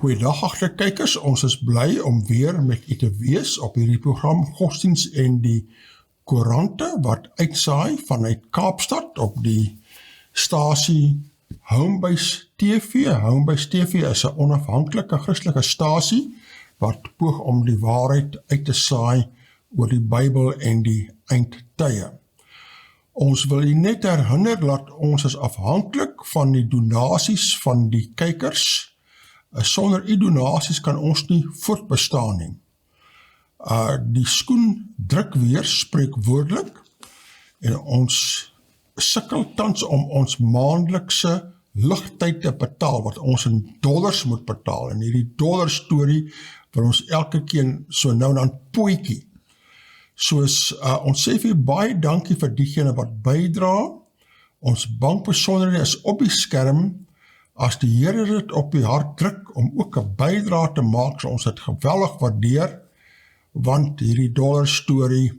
Goeiedag agter kykers, ons is bly om weer met u te wees op hierdie program Godsdiens en die Koerante wat uitsaai vanuit Kaapstad op die stasie Homebase TV. Homebase TV is 'n onafhanklike Christelike stasie wat poog om die waarheid uit te saai oor die Bybel en die eindtye. Ons wil u net herinner dat ons is afhanklik van die donasies van die kykers. Sonder u donasies kan ons nie voortbestaan nie. Die skoen druk weer spreekwoordelik en ons sukkel tans om ons maandelikse ligtyd te betaal wat ons in dollars moet betaal en hierdie dollar storie wat ons elke keer so nou en dan pootjie. Soos ons sê vir baie dankie vir diegene wat bydra. Ons bankbesonderhede is op die skerm. As die Here dit op die hart druk om ook 'n bydra te maak, sal ons dit geweldig waardeer, want hierdie dollar storie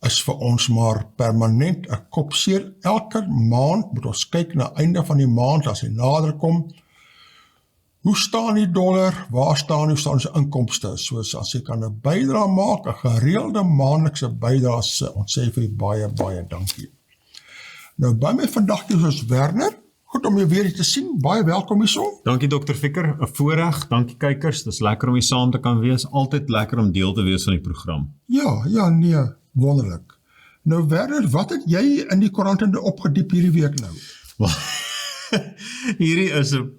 is vir ons maar permanent 'n kopseer. Elke maand moet ons kyk na einde van die maand as hy nader kom. Hoe staan die dollar? Waar staan ons inkomste? Soos as jy kan 'n bydra maak, 'n gereelde maandelikse bydra, ons sê vir jy baie dankie. Nou by my vandag is Werner. Goed om jou weer te sien, baie welkom hierso. Dankie Dr. Ficker, 'n voorreg, dankie kykers, dis lekker om hier saam te kan wees, altyd lekker om deel te wees van die program. Ja, nee, wonderlik. Nou Werner, wat het jy in die Koerante opgediep hierdie week nou? Hierdie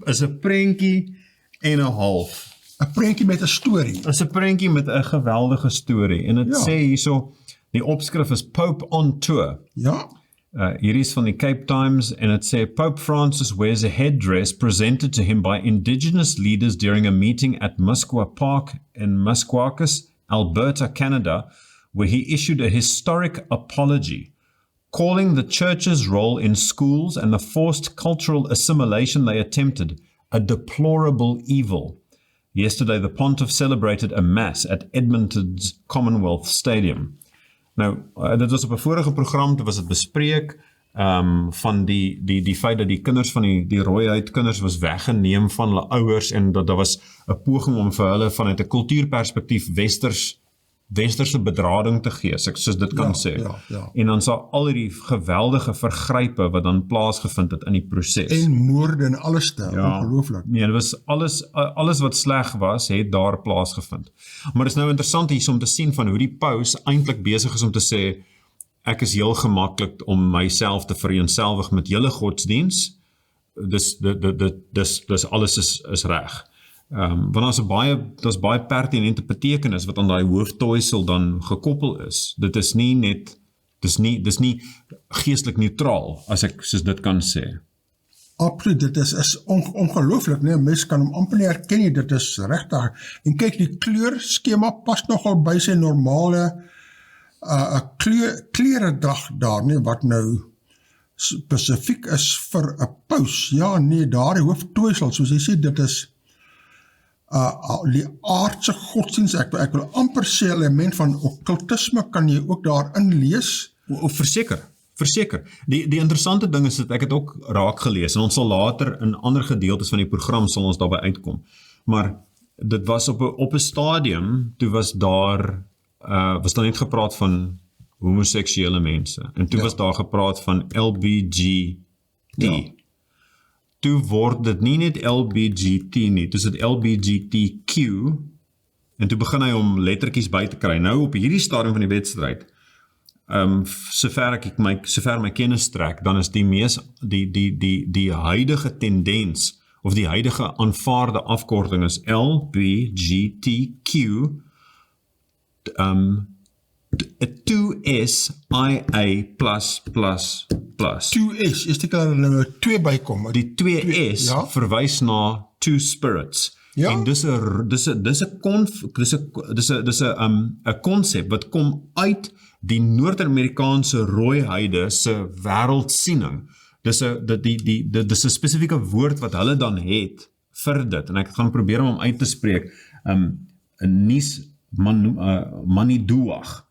is 'n prentjie en 'n half. 'n prentjie met 'n storie. Is 'n prentjie met 'n geweldige storie, en dit sê hierso, die opskrif is Pope on Tour. Ja. Hier is van die Cape Times en het sê, Pope Francis wears a headdress presented to him by indigenous leaders during a meeting at Muskwa Park in Muskwakas, Alberta, Canada, where he issued a historic apology, calling the church's role in schools and the forced cultural assimilation they attempted a deplorable evil. Yesterday, the pontiff celebrated a mass at Edmonton's Commonwealth Stadium. Nou, dit was op 'n vorige program, toe was dit bespreek, van die feit dat die kinders van die rooihuid kinders was weggeneem van hulle ouers, en dat daar was 'n poging om vir hulle vanuit 'n kultuurperspektief westerse bedrading te gee, soos dit kan sê. Ja. En dan sal al die geweldige vergrype wat dan plaasgevind het in die proses. En moorde en alles te, ongelooflik. Nee, dit was alles wat sleg was, het daar plaasgevind. Maar dit is nou interessant hier om te sien van hoe die paus eintlik besig is om te sê, ek is heel gemaklik om myself te vereenselwig met julle godsdiens, dus alles is reg. Want daar's baie pertinente betekenis wat aan daai hooftoisel dan gekoppel is. Dit is nie net, dis nie geestelik neutraal, as ek soos dit kan sê. Absoluut, dit is ongelooflik, nee, mens kan hom amper nie herken nie, dit is regtig. En kyk, die kleurskema pas nogal by sy normale kleredrag daar, nee, wat nou spesifiek is vir 'n paus. Ja, nee, daar die hooftoisel, soos jy sê, dit is die aardse godsdiens, ek wil amper sê element van okkultisme kan jy ook daarin lees. Verseker. Die interessante ding is dat ek het ook raak gelees, en ons sal later in ander gedeeltes van die program sal ons daarby uitkom. Maar dit was op 'n stadium, toe was daar net gepraat van homoseksuele mense, en toe was daar gepraat van LGBTQI. Ja. Toe word dit nie net LGBTQ nie, toe is dit LGBTQ, en toe begin hy om lettertjies by te kry. Nou op hierdie stadium van die wedstryd, sover my kennis trek, dan is die huidige tendens, of die huidige aanvaarde afkorting is LGBTQ, 2SIA+++. 2S, is die kan nou 2 bykom. Die 2S verwys na two spirits. Ja? En dis 'n konsep wat kom uit die Noord-Amerikaanse rooihuide se wêreldsiening. Dis 'n spesifieke woord wat hulle dan het vir dit, en ek gaan probeer om uit te spreek, Nuus Maniduach.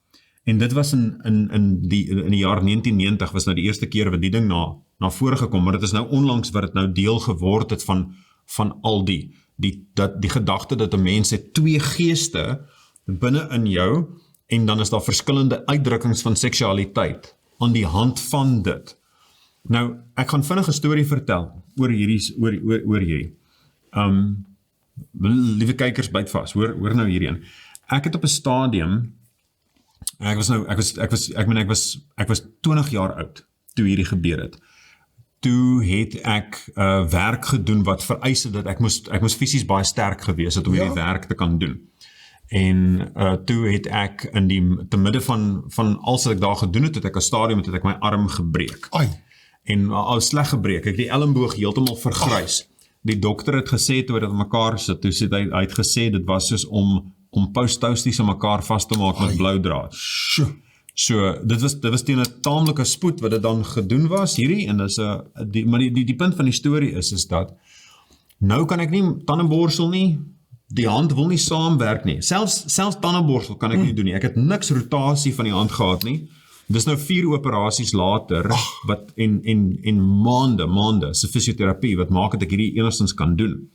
En dit was in die jaar 1990 was nou die eerste keer wat die ding na vore gekom, maar dit is nou onlangs wat dit nou deel geword het van al die. die gedagte dat 'n mens het twee geeste binne in jou, en dan is daar verskillende uitdrukkings van seksualiteit aan die hand van dit. Nou, ek gaan vinnig 'n storie vertel oor hierdie. Liewe kykers, byt vas, hoor nou hierheen. Ek het op 'n stadium, ek was 20 jaar oud toe hierdie gebeur het. Toe het ek werk gedoen wat vereis het dat ek moes fisies baie sterk gewees het om hierdie werk te kan doen. En toe het ek te midde van alles wat ek daar gedoen het ek 'n stadium het ek my arm gebreek. Ai. En al sleg gebreek, ek die elmboog heeltemal vergrys. Die dokter het gesê toe dit aan mekaar sit, toe sê hy het gesê dit was soos om post-toasties aan mekaar vas te maak met blou draad. So, dit was teen 'n taamlike spoed wat dit dan gedoen was hierdie, en maar die punt van die storie is dat, nou kan ek nie tandeborsel nie, die hand wil nie saamwerk nie, selfs tandeborsel kan ek nie doen nie, ek het niks rotasie van die hand gehad nie, dis nou 4 operasies later, wat en maande se fisioterapie, wat maak dat ek hierdie enigstens kan doen,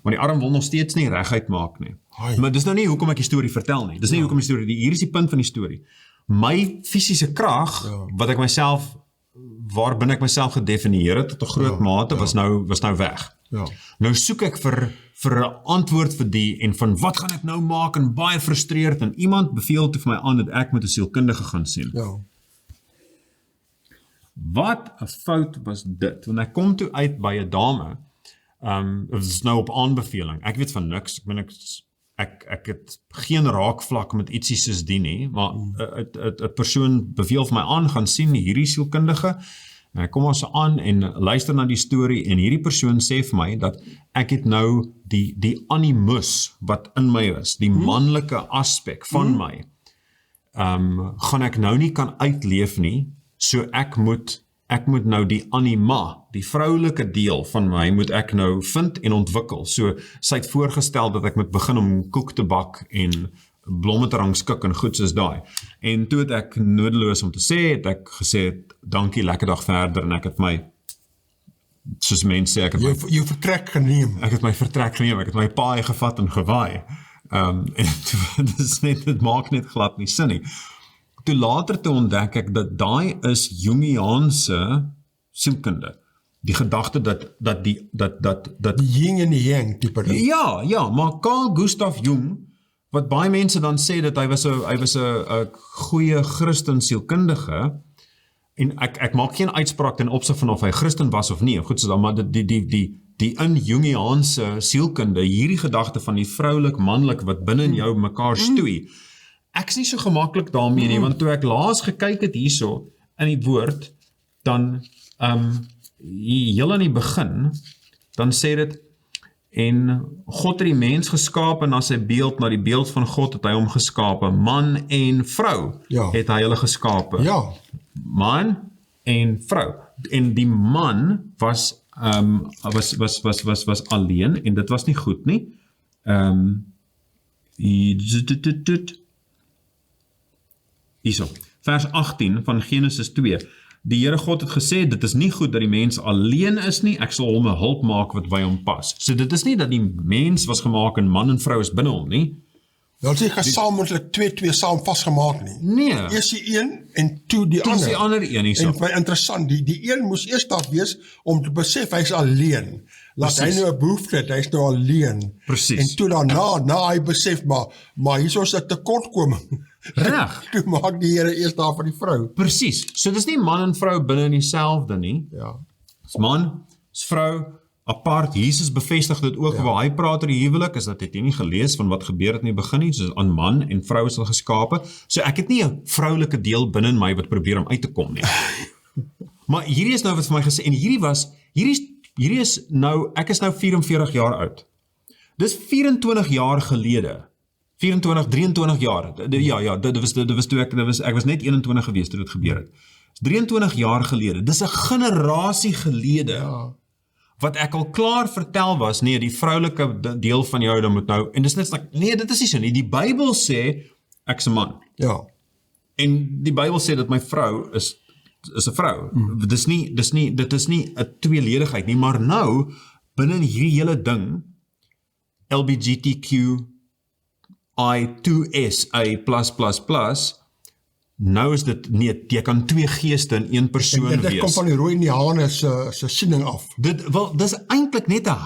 maar die arm wil nog steeds nie reguit maak nie, maar dis nou nie hoekom ek die storie vertel nie, dis nie hoekom die storie, hier is die punt van die storie, my fisiese krag, wat ek myself, waarbinne ek myself gedefinieer het tot 'n groot mate, was nou weg. Nou soek ek vir 'n antwoord vir die, en van wat gaan ek nou maak, en baie frustreerd, en iemand beveel toe vir my aan dat ek met 'n sielkundige gaan sien. Wat 'n fout was dit, want ek kom toe uit by 'n dame, dit is nou op aanbeveling, ek weet van niks, ek het geen raakvlak met ietsie soos die nie, maar 'n persoon beveel vir my aan, gaan sien hierdie sielkundige, en ek kom ons aan en luister na die storie, en hierdie persoon sê vir my, dat ek het nou die animus wat in my is, die manlike aspek van my, gaan ek nou nie kan uitleef nie, so ek moet nou die anima, die vroulike deel van my, moet ek nou vind en ontwikkel. So, sy het voorgestel dat ek moet begin om koek te bak en blomme te rangskik en goed soos daai. En toe het ek nodeloos om te sê, het ek gesê, dankie, lekker dag verder, en ek het my, soos mense sê, jou vertrek geneem. Ek het my vertrek geneem, ek het my paai gevat en gewaai. En dit maak net glad nie sin nie. Toe later te ontdek ek dat daai is Jungiaanse sielkunde. Die gedagte dat die yin en die yang tipe ding. Ja, maar Carl Gustav Jung, wat baie mense dan sê dat hy was 'n goeie Christen sielkundige, en ek maak geen uitspraak ten opsigte van of hy Christen was of nie, goed so dan, maar die in Jungiaanse sielkunde, hierdie gedagte van die vroulik-manlik wat binne in jou mekaar stoei, ek is nie so gemaklik daarmee nie, want toe ek laas gekyk het hierso in die woord, dan heel aan die begin, dan sê dit, en God het die mens geskape na sy beeld, na die beeld van God het hy hom geskape, man en vrou het hy hulle geskape. Man en vrou. En die man was alleen, en dit was nie goed nie. Hierso, vers 18 van Genesis 2. Die Here God het gesê, dit is nie goed dat die mens alleen is nie, ek sal hom 'n hulp maak wat by hom pas. So dit is nie dat die mens was gemaak en man en vrou is binne hom nie. Wel sê gesamentlik twee saam vasgemaak nie. Nee. Eers die een en toe die ander. Toe die ander een hierso. En baie interessant, die een moes eers daar wees om te besef hy's alleen. Laat hy nou 'n behoefte het, hy's nou alleen. Presies. En toe daarna hy besef maar hierso is 'n tekortkoming. Reg. Toe maak die Here eers daar vir die vrou. Presies. So dis nie man en vrou binne in dieselfde nie. Ja. Dis man, dis vrou, apart. Jesus bevestig dit ook, waar hy praat oor die huwelik, is dat het jy nie gelees van wat gebeur het in die begin nie, soos aan man en vrou is hulle geskape. So ek het nie 'n vroulike deel binne in my wat probeer om uit te kom nie. Maar hierdie is nou wat vir my gesê, en hierdie is nou, ek is nou 44 jaar oud. Dis 24 jaar gelede. 24, 23 jaar. Ek was net 21 gewees toe dit gebeur het. 23 jaar gelede. Dis 'n generasie gelede. Wat ek al klaar vertel was, nee, die vroulike deel van jou dan moet nou, en dis net, nee, dit is nie so nie. Die Bybel sê, ek's 'n man. Ja. En die Bybel sê dat my vrou is 'n vrou. Dit is nie 'n tweeledigheid nie, maar nou, binne in hierdie hele ding, LGBTQI2SA+++, nou is dit, nee, jy kan twee geeste in een persoon En dit wees. kom van die rooi indiane se siening af. Dis eintlik net 'n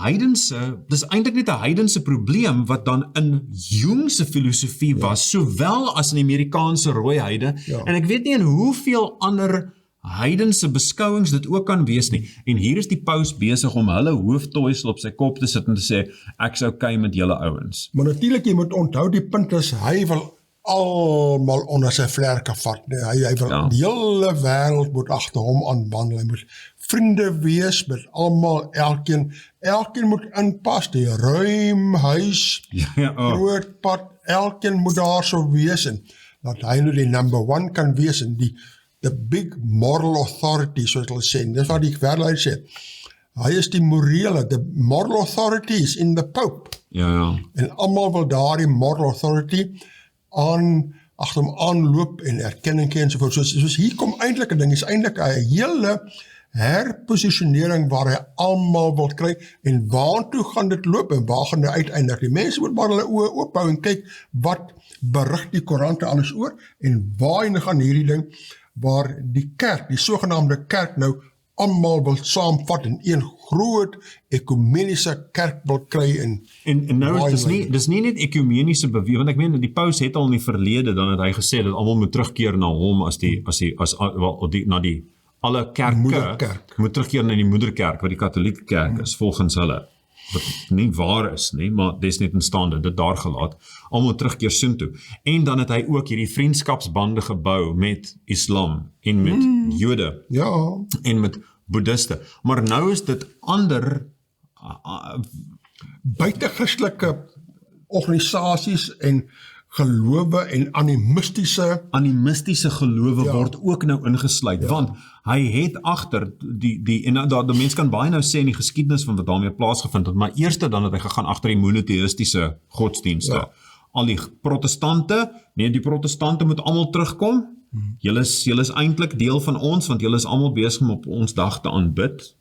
heidense probleem wat dan in Jung se filosofie was, sowel as in die Amerikaanse rooi heide, en ek weet nie in hoeveel ander heidense beskouings dit ook kan wees nie. En hier is die paus besig om hulle hooftoisel op sy kop te sit en te sê, ek is okay met julle ouens. Maar natuurlik, jy moet onthou, die punt is, hy wil almal onder sy vlerke vat. Nee, hy wil die hele wêreld moet agter hom aanwandel. Hy moet vriende wees met almal, elkeen moet inpas, die ruim huis, groot pad, elkeen moet daar so wees, en dat hy nou die number one kan wees, en the big moral authority, soos hulle sê, dis wat die wêreld sê. Hy is die morele, the moral authority is in the Pope. En almal wil daar die moral authority agter hom aanloop en erkenning gee ensovoort. Soos hier kom eintlik 'n ding, is eintlik 'n hele herposisionering waar hy almal wil kry, en waartoe gaan dit loop, en waar gaan dit uiteindig? Die mense moet maar hulle oë oophou en kyk, wat berig die koerante alles oor, en waarheen gaan hierdie ding, waar die kerk, die sogenaamde kerk nou, almal wil saamvat in een groot ekumeniese kerk wil kry, en nou is dis nie net ekumeniese beweging, want ek meen die paus het al in die verlede dan het hy gesê dat almal moet terugkeer na hom alle kerke moet terugkeer na die moederkerk wat die katholieke kerk is volgens hulle, wat nie waar is nie, maar dis net in staande dit daar gelaat, almal terugkeer soontoe. En dan het hy ook hierdie vriendskapsbande gebou met Islam en met Jode en met Boeddhiste. Maar nou is dit ander buite-Christelike organisasies en gelowe en animistische gelowe word ook nou ingesluit, want hy het agter die mens kan baie nou sê in die geskiedenis van wat daarmee plaasgevind het, maar eerste dan het hy gegaan agter die monotheïstiese godsdienste. Al die protestante, die protestante moet almal terugkom, julle is eintlik deel van ons, want julle is almal besig om op ons dag te aanbid.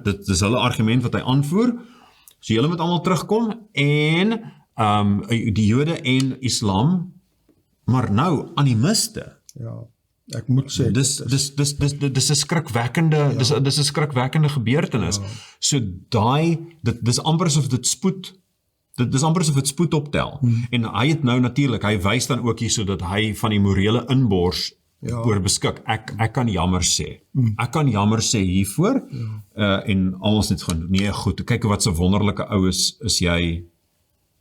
Dit is hulle argument wat hy aanvoer, so julle moet almal terugkom, en die Jode en Islam, maar nou, animiste. Ek moet sê, dis 'n skrikwekkende, dis 'n skrikwekkende gebeurtenis. So dis amper asof dit spoed, dit is amper asof dit spoed optel. En hy het nou natuurlik, hy wys dan ook hier so dat hy van die morele inbors oor beskik. Ek kan jammer sê. Ek kan jammer sê hiervoor, en alles net gewoon, nee goed, kyk wat so wonderlike ou is jy,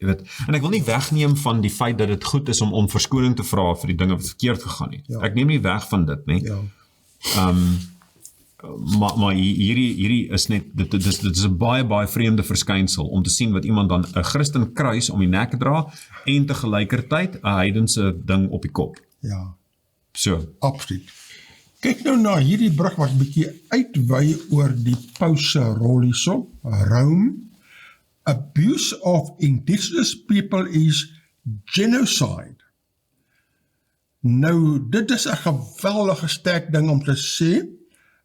en ek wil nie wegneem van die feit dat dit goed is om verskoning te vra vir die dinge wat verkeerd gegaan het. Ek neem nie weg van dit nie. Maar hierdie is net, dit is 'n baie vreemde verskynsel om te sien wat iemand dan 'n Christen kruis om die nek dra en te gelykertyd 'n heidense ding op die kop. So. Absoluut. Kyk nou na hierdie brug wat 'n bietjie uitwy oor die paus se rol hierso. Rome. Abuse of indigenous people is genocide. Nou, dit is 'n geweldige sterk ding om te sê.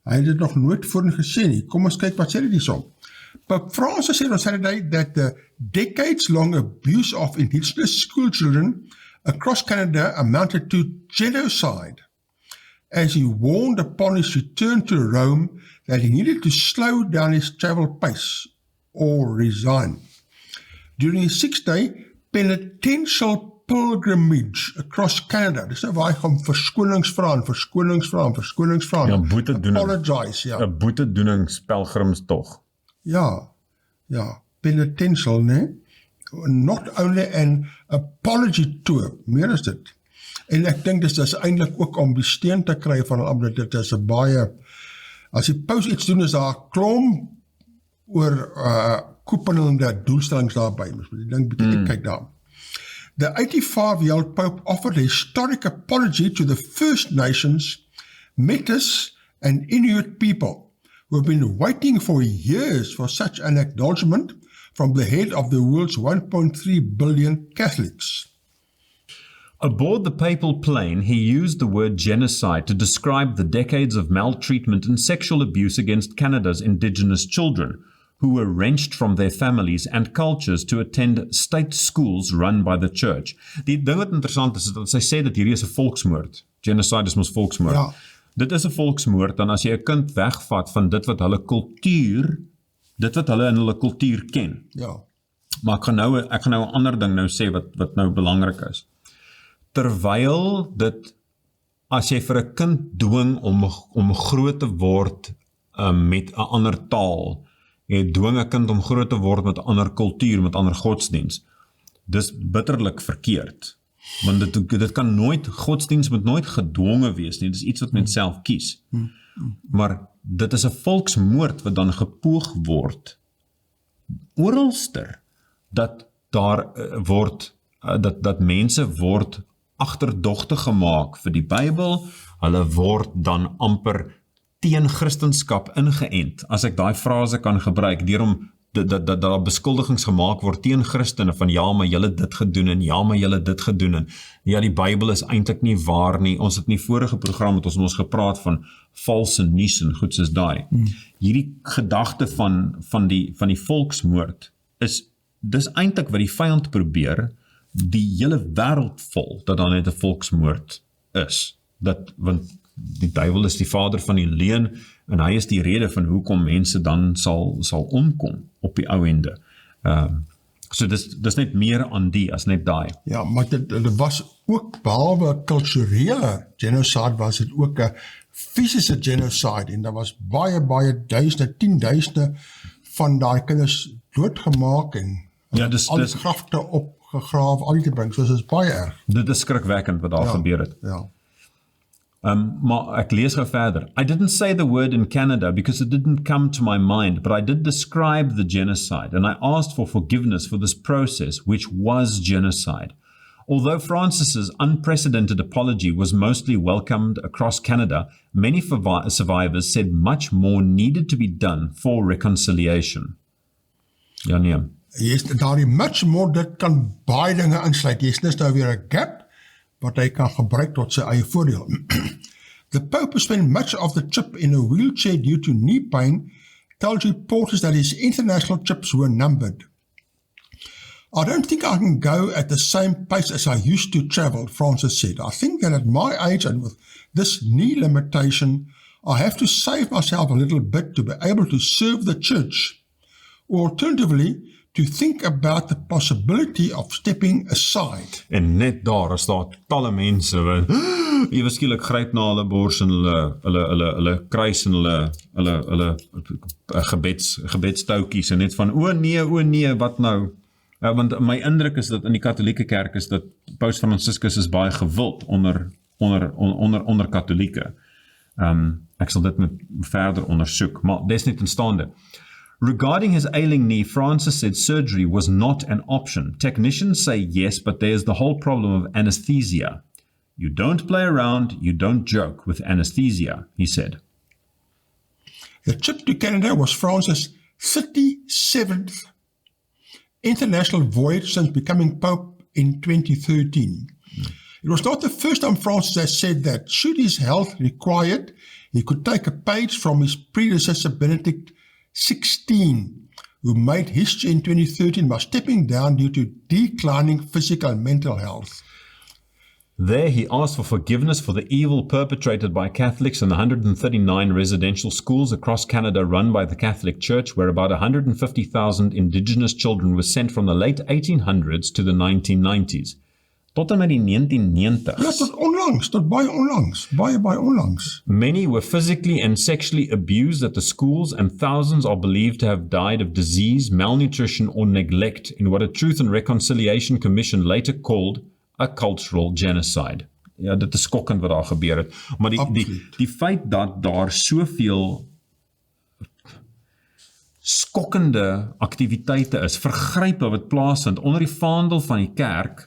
Hy het dit nog nooit voorheen gesê nie. Kom ons kyk wat sê dit hierso. Pope Francis said on Saturday that the decades-long abuse of indigenous school children across Canada amounted to genocide, as he warned upon his return to Rome that he needed to slow down his travel pace or resign. During his 6-day penitential pilgrimage across Canada, dis nou waar hy gaan verskonings vra, apologize, 'n boetedoeningspelgrimstog. Penitential, ne? Not only an apology tour, meer is dit. En ek dink dis eintlik ook om die steun te kry van hulle, dit is 'n baie, as die paus iets doen, is daar 'n klomp oor koepelende doelstellings daarby. Ek dink bietjie kyk daar. The 85-year-old Pope offered a historic apology to the First Nations, Metis and Inuit people who have been waiting for years for such an acknowledgement from the head of the world's 1.3 billion Catholics. Aboard the papal plane, he used the word genocide to describe the decades of maltreatment and sexual abuse against Canada's Indigenous children, who were wrenched from their families and cultures to attend state schools run by the church. Die ding wat interessant is dat sy sê dat hierdie is 'n volksmoord. Genocide is mos volksmoord. Ja. Dit is 'n volksmoord dan as jy 'n kind wegvat van dit wat hulle kultuur, dit wat hulle in hulle kultuur ken. Ja. Maar ek gaan nou 'n ander ding nou sê wat nou belangrik is. Terwyl dit, as jy vir 'n kind dwing om groot te word met 'n ander taal, jy dwing 'n kind om groot te word met 'n ander kultuur, met 'n ander godsdiens, dis bitterlik verkeerd. Want dit kan nooit, godsdiens moet nooit gedwonge wees nie, dis iets wat mens self kies. Maar dit is 'n volksmoord wat dan gepoog word, oralster, dat daar word, dat mense word agterdogtig gemaak vir die Bybel, hulle word dan amper teen Christendom ingeënt, as ek daai frase kan gebruik, deurom dat daar beskuldigings gemaak word teen Christene van ja, maar julle dit gedoen en ja, maar julle dit gedoen en ja, die Bybel is eintlik nie waar nie. Ons het in die vorige program het ons gepraat van valse nuus en goed soos daai. Hierdie gedagte van die volksmoord dis eintlik wat die vyand probeer, die hele wêreld vol, dat dan net 'n volksmoord is. Want die duiwel is die vader van die leuen, en hy is die rede van hoekom mense dan sal omkom op die ou ende. So dis net meer aan die, as net daai. Ja, maar dit was ook, behalwe kulturele genocide, was dit ook 'n fisiese genocide, en daar was baie duisende, 10.000 van daai kinders doodgemaak, en ja, al die grafte opgegraaf, al die te bring, so is baie erg. Dit is skrikwekkend wat daar gebeur het. Ja. Maar ek lees gou verder. I didn't say the word in Canada because it didn't come to my mind, but I did describe the genocide, and I asked for forgiveness for this process, which was genocide. Although Francis's unprecedented apology was mostly welcomed across Canada, many survivors said much more needed to be done for reconciliation. Ja, nee. Yes, daardie much more, dit kan baie dinge insluit. Yes, dis nou weer 'n gap, wat hy kan gebruik tot sy eie voordeel. The Pope spent much of the trip in a wheelchair due to knee pain, tells reporters that his international trips were numbered. I don't think I can go at the same pace as I used to travel, Francis said. I think that at my age and with this knee limitation, I have to save myself a little bit to be able to serve the church. Or alternatively, to think about the possibility of stepping aside. En net daar is daar talle mense wat ewe skielik gryp na hulle bors en hulle kruis en hulle gebedstoutjies en net van o nee, wat nou? Want my indruk is dat in die Katolieke kerk is dat Paus Franciscus is baie gewild onder Katolieke. Ek sal dit met verder ondersoek, maar dis net instaande. Regarding his ailing knee, Francis said surgery was not an option. Technicians say yes, but there's the whole problem of anesthesia. You don't play around, you don't joke with anesthesia, he said. The trip to Canada was Francis' 37th international voyage since becoming Pope in 2013. It was not the first time Francis has said that, should his health require it, he could take a page from his predecessor Benedict XVI, who made history in 2013 by stepping down due to declining physical and mental health. There he asked for forgiveness for the evil perpetrated by Catholics in the 139 residential schools across Canada run by the Catholic Church, where about 150,000 Indigenous children were sent from the late 1800s to the 1990s. Tot en met die 1990s. Ja, tot baie onlangs. Many were physically and sexually abused at the schools, and thousands are believed to have died of disease, malnutrition, or neglect in what a Truth and Reconciliation Commission later called a cultural genocide. Ja, dit is skokkend wat daar gebeur het. Maar die feit dat daar soveel skokkende aktiwiteite is, vergrype wat plaasvind onder die vaandel van die kerk,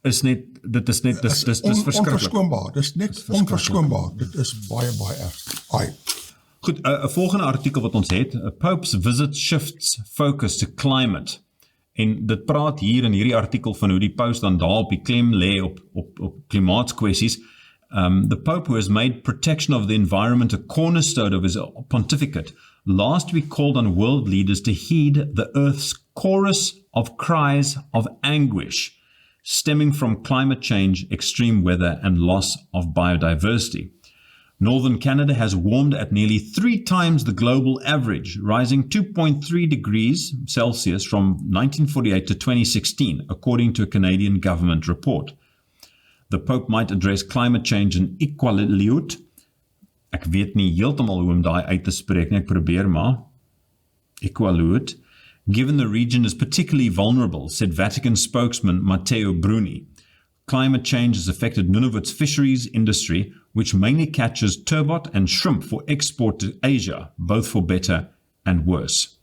is verskriklik. Onverskoonbaar, dis net onverskoonbaar. Dit is baie erg. Goed, 'n volgende artikel wat ons het, a Pope's visit shifts focus to climate. En dit praat hier in hierdie artikel van hoe die paus dan daar op die klem lê op klimaatskwessies. The Pope, who has made protection of the environment a cornerstone of his pontificate, last week called on world leaders to heed the Earth's chorus of cries of anguish stemming from climate change, extreme weather, and loss of biodiversity. Northern Canada has warmed at nearly 3 times the global average, rising 2.3 degrees Celsius from 1948 to 2016, according to a Canadian government report. The Pope might address climate change in Iqaluit. Ek weet nie heeltemal hoe om daai uit te spreek nie, ek probeer maar. Iqaluit. Given the region is particularly vulnerable, said Vatican spokesman Matteo Bruni. Climate change has affected Nunavut's fisheries industry, which mainly catches turbot and shrimp for export to Asia, both for better and worse.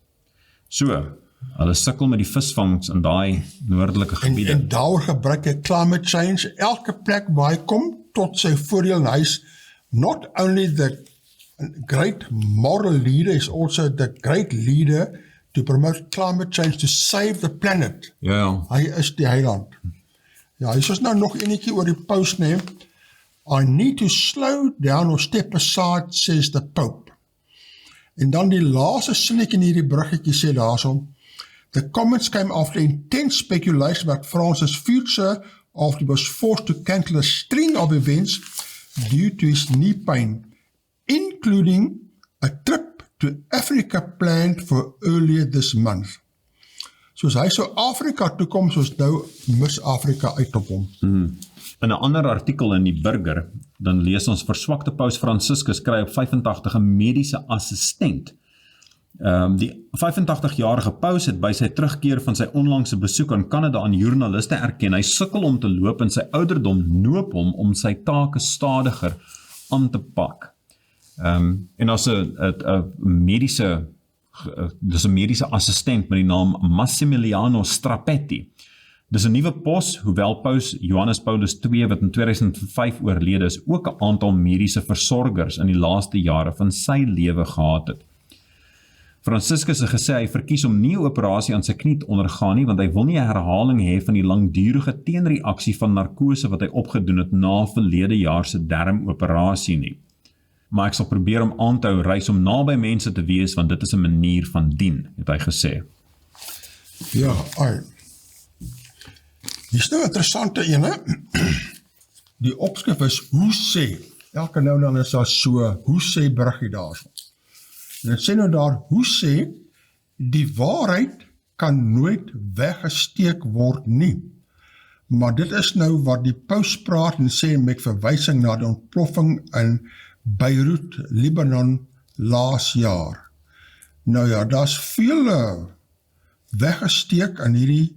So, hulle sukkel met die visvangs in daai noordelike gebiede. En daar gebruik hy climate change, elke plek waar hy kom, tot sy voordeel, en hy is not only the great moral leader, is also the great leader to promote climate change, to save the planet. Ja. Hy is die heiland. Ja, hy is nou nog enetjie oor die paus neem. I need to slow down or step aside, says the Pope. En dan die laaste sinnetjie in hierdie bruggetjie sê daarsom, the comments came after intense speculation about France's future after he was forced to cancel a string of events due to his knee pain, including a trip to Africa planned for earlier this month. Soos hy so Afrika toekom, soos nou mis Afrika uit op hom. In 'n ander artikel in die Burger, dan lees ons verswakte Paus Franciscus kry op 85 'n mediese assistent. Die 85-jarige paus het by sy terugkeer van sy onlangse besoek aan Kanada aan joernaliste erken. Hy sukkel om te loop en sy ouderdom noop hom om sy take stadiger aan te pak. En as 'n mediese assistent met die naam Massimiliano Strappetti. Dis 'n nuwe pos, hoewel Paus Johannes Paulus II, wat in 2005 oorlede is, ook 'n aantal mediese versorgers in die laaste jare van sy lewe gehad het. Franciscus het gesê hy verkies om nie 'n operasie aan sy knie te ondergaan nie, want hy wil nie 'n herhaling hê van die langdurige teenreaksie van narkose wat hy opgedoen het na verlede jaar se darmoperasie nie. Maar ek sal probeer om aan te hou reis om naby mense te wees, want dit is 'n manier van dien, het hy gesê. Ja, hier is nou 'n interessante ene. Die opskrif is, hoe sê? Elke nou en dan is daar so, hoe sê bruggie daarso. En het sê nou daar, hoe sê, die waarheid kan nooit weggesteek word nie. Maar dit is nou wat die paus praat en sê met verwysing na die ontploffing in Beirut, Libanon, laas jaar. Nou ja, daar is veel weggesteek in hierdie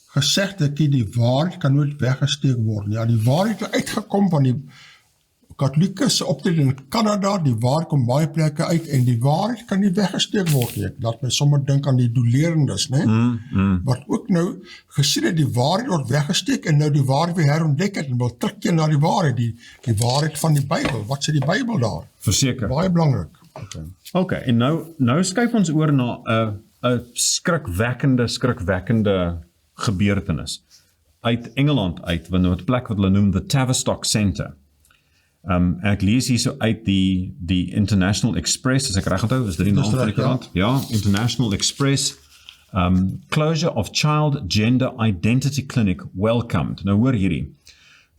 gesegde, die waarheid kan nooit weggesteek word. Ja, die waarheid het uitgekom van die katholieke optrede in Kanada, die waarheid kom baie plekke uit, en die waarheid kan nie weggesteek word nie. Laat my sommer dink aan die dolerendes, wat ook nou gesien het, die waarheid word weggesteek, en nou die waarheid weer herontdek het, en wil terugkeer na die waarheid, die waarheid van die Bybel. Wat sê die Bybel daar? Verseker. Baie belangrik. Okay, en nou skuif ons oor na 'n skrikwekkende gebeurtenis uit Engeland uit, wat nou 'n plek wat hulle noem the Tavistock Centre. Ek lees hier so uit die International Express, as ek reg onthou, is dit die naam van die koerant? Ja, International Express, closure of child gender identity clinic welcomed. Nou hoor hierdie.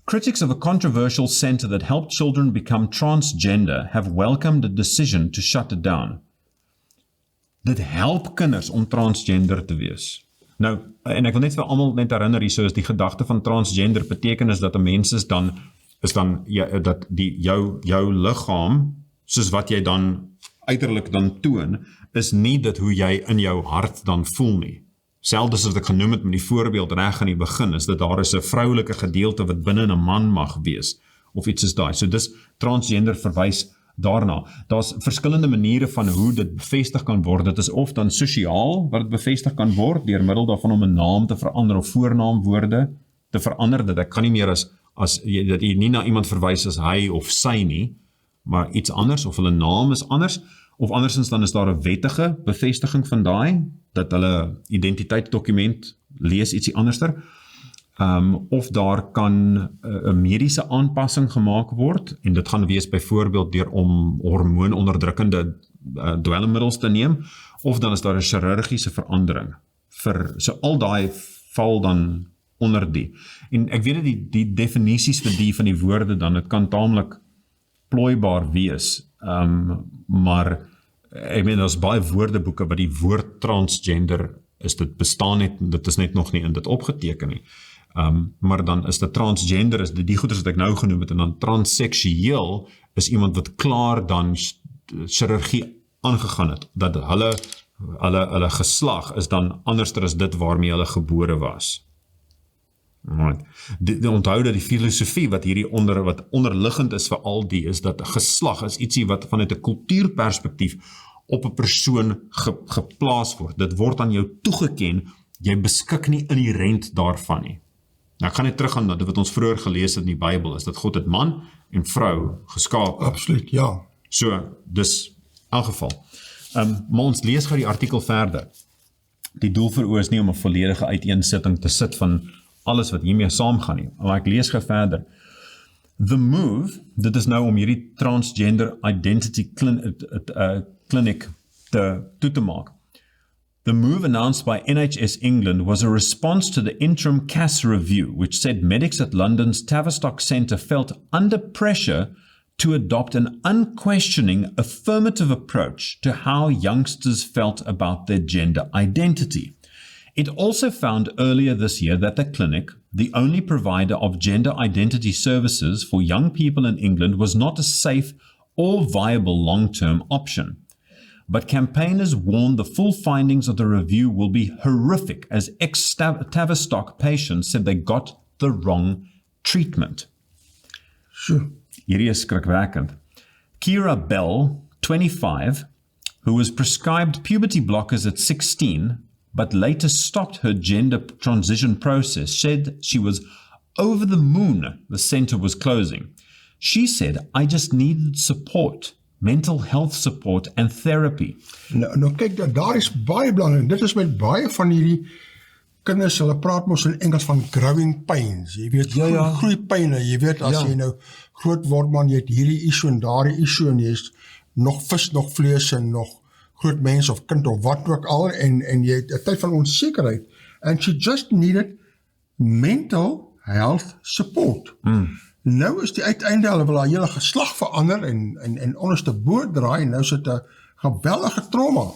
Critics of a controversial centre that helped children become transgender have welcomed the decision to shut it down. Dit help kinders om transgender te wees. Nou, en ek wil net vir almal net herinner, hier so is die gedagte van transgender beteken is dat 'n mens is dan dat jou liggaam, soos wat jy dan uiterlik dan toon, is nie dit hoe jy in jou hart dan voel nie. Selfs as ek genoem het met die voorbeeld reg aan die begin, is dat daar is 'n vroulike gedeelte wat binne 'n man mag wees, of iets is daai. So dis transgender verwys daarna. Daar's verskillende maniere van hoe dit bevestig kan word. Dit is of dan sosiaal, wat dit bevestig kan word, deur middel daarvan om 'n naam te verander of voornaamwoorde te verander, dat ek kan nie meer dat jy nie na iemand verwys as hy of sy nie, maar iets anders, of hulle naam is anders, of andersins dan is daar 'n wettige bevestiging van daai, dat hulle identiteitsdokument lees ietsie anderster, of daar kan 'n mediese aanpassing gemaak word, en dit gaan wees byvoorbeeld deur om hormoononderdrukkende dwelmmiddels te neem, of dan is daar 'n chirurgiese verandering. So al daai val dan onder die. En ek weet dat die definisies vir die van die woorde dan, het kan taamlik plooibaar wees, maar ek meen, daar's baie woordeboeke wat die woord transgender dit is net nog nie in dit opgeteken nie. Maar dan is dit transgender, is die goeders wat ek nou genoem het, en dan transseksueel is iemand wat klaar dan chirurgie aangegaan het, dat hulle geslag is dan anderster as dit waarmee hulle gebore was. Right. Onthou dat die filosofie wat wat onderliggend is vir al die, is dat geslag is ietsie wat vanuit 'n kultuurperspektief op 'n persoon geplaas word. Dit word aan jou toegeken, jy beskik nie inherent daarvan nie. Nou ek gaan net teruggaan na dit wat ons vroeër gelees het in die Bybel, is dat God het man en vrou geskaap. Absoluut, ja. So, dus in elk geval. Maar ons lees gou die artikel verder. Die doel vir is nie om 'n volledige uiteensetting te sit van alles wat hiermee saamgaan nie, maar ek lees gou verder. The move, dit is nou om hierdie transgender identity clinic toe te maak. The move announced by NHS England was a response to the interim CAS review, which said medics at London's Tavistock Centre felt under pressure to adopt an unquestioning affirmative approach to how youngsters felt about their gender identity. It also found earlier this year that the clinic, the only provider of gender identity services for young people in England, was not a safe or viable long-term option. But campaigners warned the full findings of the review will be horrific, as ex-Tavistock patients said they got the wrong treatment. Sure. Hierdie is skrikwekkend. Kira Bell, 25, who was prescribed puberty blockers at 16, but later stopped her gender transition process, said she was over the moon the centre was closing. She said, I just needed support, mental health support and therapy. Nou kyk, daar is baie belangrik. Dit is met baie van hierdie kinders, hulle praat mos in Engels van growing pains. Jy weet, groeipyne, jy weet, as jy nou groot word, man, jy het hierdie issue en daardie issue, en jy is nog vis, nog vlees, en nog groot mens of kind of wat ook al, en jy het 'n tyd van onsekerheid, and she just needed mental health support. Nou is die uiteinde, hulle wil haar hele geslag verander, en onderste boord draai, en nou is dit 'n geweldige trauma.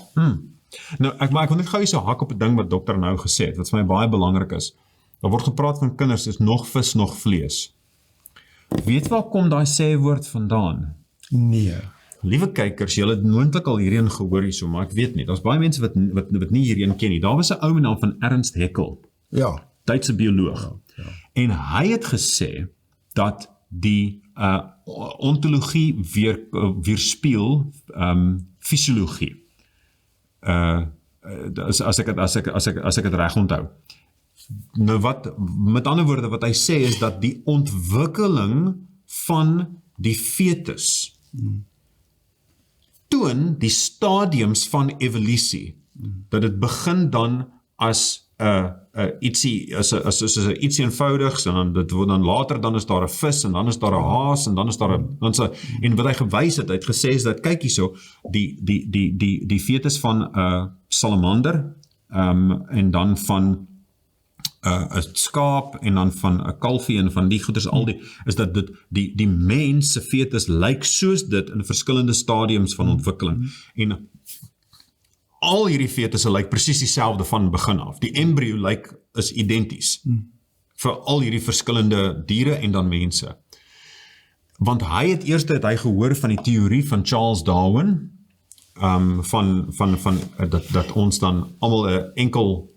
Nou, ek wil net gou so hak op 'n ding wat dokter nou gesê het, wat vir my baie belangrik is. Daar word gepraat van kinders, is nog vis, nog vlees. Weet waar kom daai sê woord vandaan? Nee. Liewe kykers, julle het moontlik al hierheen gehoor hierso, maar ek weet nie, daar's baie mense wat nie hierheen ken nie. Daar was 'n ou met naam van Ernst Haeckel, Duitse bioloog, en hy het gesê dat die ontologie weerspieël fisiologie. As ek het reg onthou. Nou wat, met ander woorde, wat hy sê is dat die ontwikkeling van die fetus toon die stadiums van evolusie, dat dit begin dan as ietsie eenvoudigs, en dan later dan is daar 'n vis, en dan is daar 'n haas, en dan is daar en wat hy gewys het, hy het gesê is dat, kyk hierso, die fetus van salamander, en dan van 'n skaap, en dan van 'n kalfie, en van die goeders, al die, is dat die mens se fetus lyk soos dit in verskillende stadiums van ontwikkeling, en al hierdie fetusse lyk presies dieselfde van begin af. Die embrio is identies vir al hierdie verskillende diere en dan mense. Want hy het eers gehoor van die teorie van Charles Darwin, dat ons dan almal 'n enkel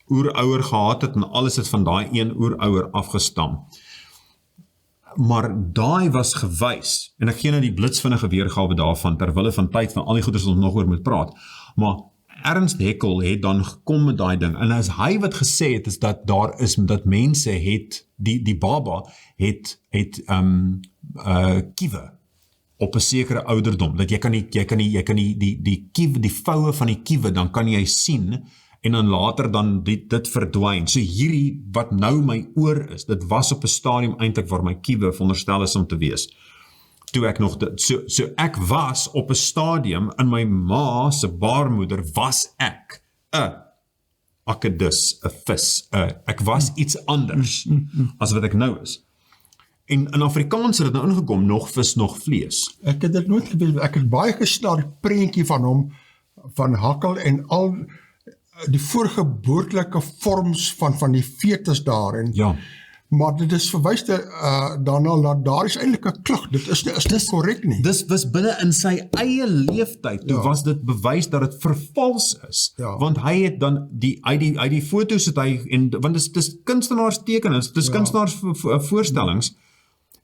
oerouer gehad het, en alles het van daai een oerouer afgestam. Maar daai was gewys, en ek gee nou die blitsvinnige weergawe daarvan, terwille van tyd van al die goeders wat ons nog oor moet praat, maar Ernst Haeckel het dan gekom met daai ding, en as hy wat gesê het, is dat daar is, dat mense het, die baba het kiewe op 'n sekere ouderdom, dat jy kan die voue van die kiewe, dan kan jy sien, en dan later dan dit verdwyn. So hierdie wat nou my oor is, dit was op 'n stadium eintlik waar my kiewe veronderstel is om te wees. toe ek nog, so ek was op 'n stadium, in my ma se baarmoeder was ek, akedus, 'n vis, ek was iets anders, as wat ek nou is. En in Afrikaans het dit nou ingekom, nog vis, nog vlees. Ek het dit nooit geweet, ek het baie gesien die prentjie van hom, van Hakkel en al die voorgeboortelike vorms van die fetus daar, en, Ja. maar dit is verwys daarna, dat daar is eintlik 'n klug, dit is korrek nie. Dis was binne in sy eie leeftyd, toe was dit bewys dat dit vervals is, want hy het dan, uit die foto's het hy, want dis kunstenaarstekenings, dis kunstenaars voorstellings,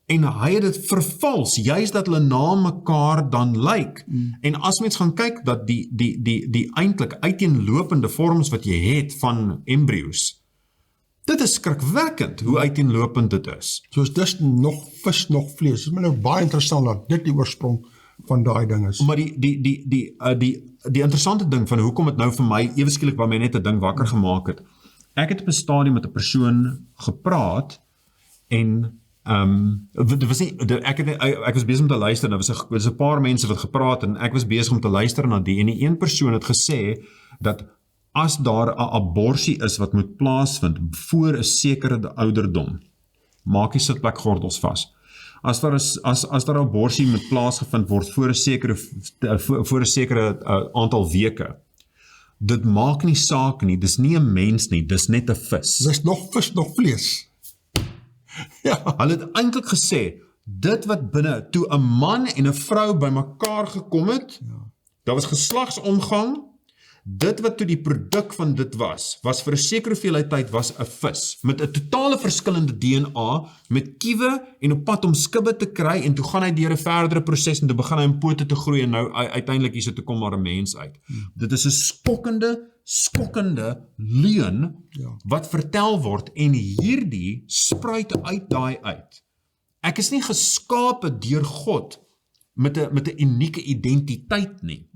en hy het dit vervals, juist dat hulle na mekaar dan lyk. En as mens gaan kyk, dat die eintlik uiteenlopende vorms wat jy het van embryos, dit is skrikwekkend, hoe uiteenlopend dit is. Soos dis nog vis, nog vlees, dit is nou baie interessant, dat dit die oorsprong van daai ding is. Maar die interessante ding van hoekom het nou vir my, ewe skielik by my net 'n ding wakker gemaak het, ek het op 'n stadium met 'n persoon gepraat, en dit was nie, ek was besig om te luister, en daar was 'n paar mense wat gepraat, en ek was besig om te luister na die, en die een persoon het gesê, dat as daar 'n aborsie is wat moet plaasvind, voor 'n sekere ouderdom, maak die sitplekgordels vas. As daar 'n aborsie moet plaasgevind word, voor 'n sekere aantal weke, dit maak nie saak nie, dis nie 'n mens nie, dis net 'n vis. Dis nog vis, nog vlees. Ja. Hulle het eintlik gesê, dit wat binne, toe 'n man en 'n vrou by mekaar gekom het, daar was geslagsomgang, dit wat toe die produk van dit was vir 'n sekere hoeveelheid tyd was 'n vis, met 'n totale verskillende DNA, met kiewe en op pad om skibbe te kry, en toe gaan hy deur 'n verdere proses, en toe begin hy in pote te groei, en nou uiteindelik hierso toe kom maar 'n mens uit. Dit is 'n skokkende leuen, wat vertel word, en hierdie spruit uit daai uit. Ek is nie geskape deur God, met 'n unieke identiteit nie.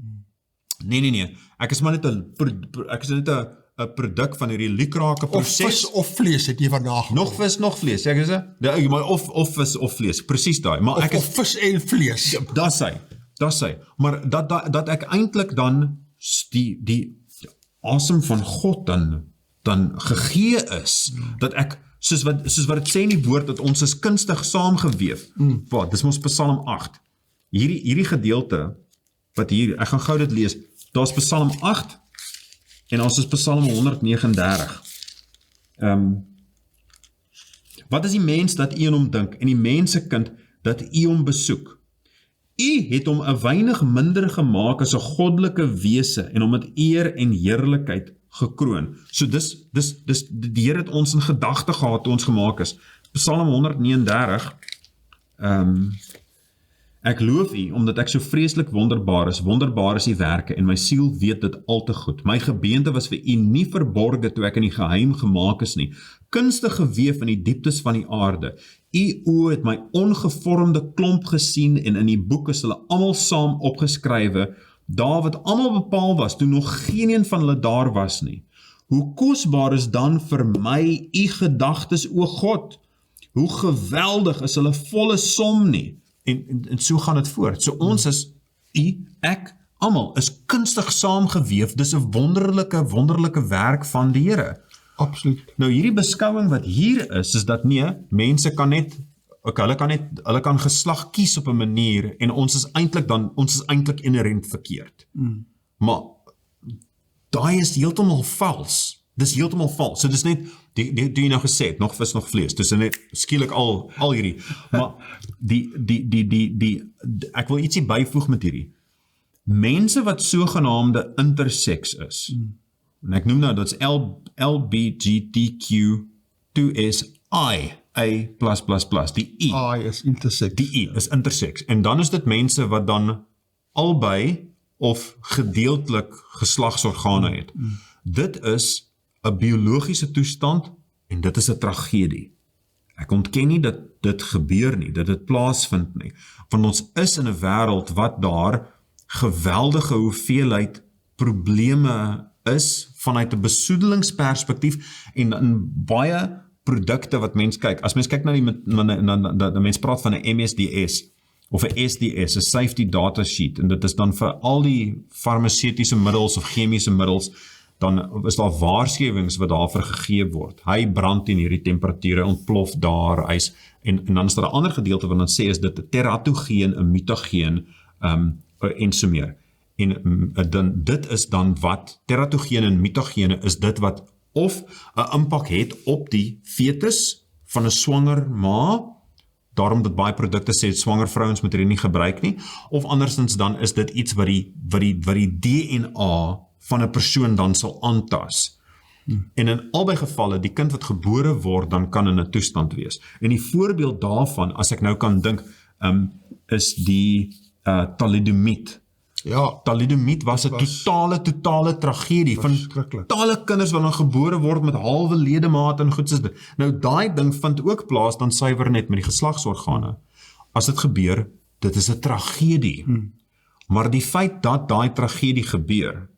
Nee, ek is maar net 'n produk van hierdie lukrake proses. Of vis of vlees het jy vandag. Nog vis, nog vlees, ek sê, maar of vis of vlees, presies daai, maar ek of vis en vlees. Ja, dis hy, maar dat ek eintlik dan die asem van God dan gegee is, dat ek, soos wat dit sê in die woord, dat ons is kunstig saamgeweef. Dis mos Psalm 8. Hierdie gedeelte, wat hier, ek gaan gou dit lees, daar is Psalm 8, en ons is Psalm 139. Wat is die mens dat u aan hom dink, en die mensekind dat u hom besoek? U het hom 'n weinig minder gemaak as 'n goddelike wese, en hom met eer en heerlikheid gekroon. So die Here het ons in gedagte gehad toe ons gemaak is. Psalm 139, ek loof u, omdat ek so vreeslik wonderbaar is die werke, en my siel weet dit al te goed. My gebeente was vir u nie verborge, toe ek in die geheim gemaak is nie, kunstig geweef in die dieptes van die aarde. U oë het my ongevormde klomp gesien, en in die boek is hulle almal saam opgeskrywe, daar wat almal bepaal was, toe nog geen een van hulle daar was nie. Hoe kosbaar is dan vir my u gedagtes, o God, hoe geweldig is hulle volle som nie. En so gaan dit voort. So ons is, ek, almal is kunstig saamgeweef, dis 'n wonderlike werk van die Here. Absoluut. Nou hierdie beskouing wat hier is dat nee, mense kan net, hulle kan geslag kies op 'n manier, en ons is eintlik inherent verkeerd. Maar daai is heeltemal vals. Dis heeltemal vals. So dis net, die jy nou gesê het, nog vis, nog vlees. Dis net skielik al hierdie. Maar ek wil ietsie byvoeg met hierdie. Mense wat sogenaamde intersex is, en ek noem nou, dat is LGBTQI, A+++, die I. I is intersex. Die I is intersex. En dan is dit mense wat dan albei of gedeeltelik geslagsorgane het. Dit is 'n biologiese toestand, en dit is 'n tragedie. Ek ontken nie dat dit gebeur nie, dat dit plaasvind nie. Want ons is in 'n wêreld wat daar geweldige hoeveelheid probleme is vanuit 'n besoedelingsperspektief, en in baie produkte wat mens kyk. As mens kyk na die mens praat van 'n MSDS, of 'n SDS, 'n safety data sheet, en dit is dan vir al die farmaseutiese middels of chemiese middels, dan is daar waarskuwings wat daarvoor gegee word. Hy brand in hierdie temperature, ontplof daar, en dan is daar 'n ander gedeelte wat dan sê is dit 'n teratogeen, 'n mutageen, en so meer. En dan, dit is dan wat, teratogene en mutagene is dit wat of 'n impak het op die fetus van 'n swanger ma, daarom dat baie produkte sê swanger vrouens moet hierdie nie gebruik nie, of andersins dan is dit iets wat die DNA van 'n persoon dan sal aantas. En in albei gevalle, die kind wat gebore word, dan kan in 'n toestand wees. En die voorbeeld daarvan, as ek nou kan dink, is die thalidomide. Ja. Thalidomide was 'n totale tragedie van totale kinders wat dan gebore word met halwe ledemate en goed soos dit. Nou daai ding vind ook plaas dan suiwer net met die geslagsorgane. As dit gebeur, dit is 'n tragedie. Maar die feit dat daai tragedie gebeur,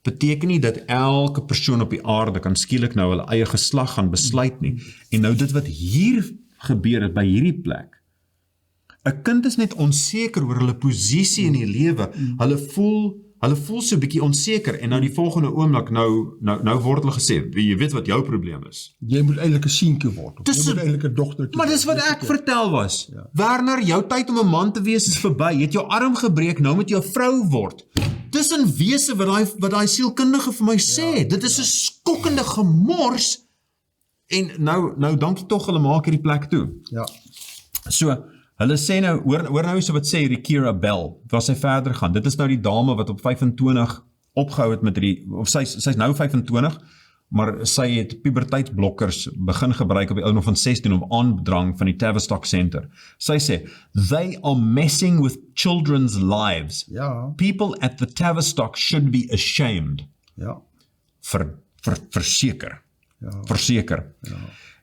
beteken nie dat elke persoon op die aarde kan skielik nou hulle eie geslag gaan besluit nie. En nou dit wat hier gebeur het by hierdie plek, 'n kind is net onseker oor hulle posisie in die lewe. Hulle voel so 'n bietjie onseker en nou die volgende oomblik nou word hulle gesê, jy weet wat jou probleem is. Jy moet eintlik 'n seentjie word. Jy moet eintlik 'n dogtertjie. Maar dis wat ek vertel was. Ja. Werner, jou tyd om 'n man te wees is verby. Jy het jou arm gebreek, nou moet jy 'n vrou word. Dis 'n wese wat daai sielkundige vir my sê. Dit is 'n skokkende gemors. En nou dankie tog hulle maak hierdie plek toe. Ja. So hulle sê nou, hoor nou so wat sê hierdie Bybel, wat sy verder gaan. Dit is nou die dame wat op 25 opgehou het met of sy's nou 25, maar sy het puberteitsblokkers begin gebruik op die ouderdom van 16 op aandrang van die Tavistock Center. Sy sê, they are messing with children's lives. Ja. People at the Tavistock should be ashamed. Ja. Verseker. Ja. Verseker. Ja.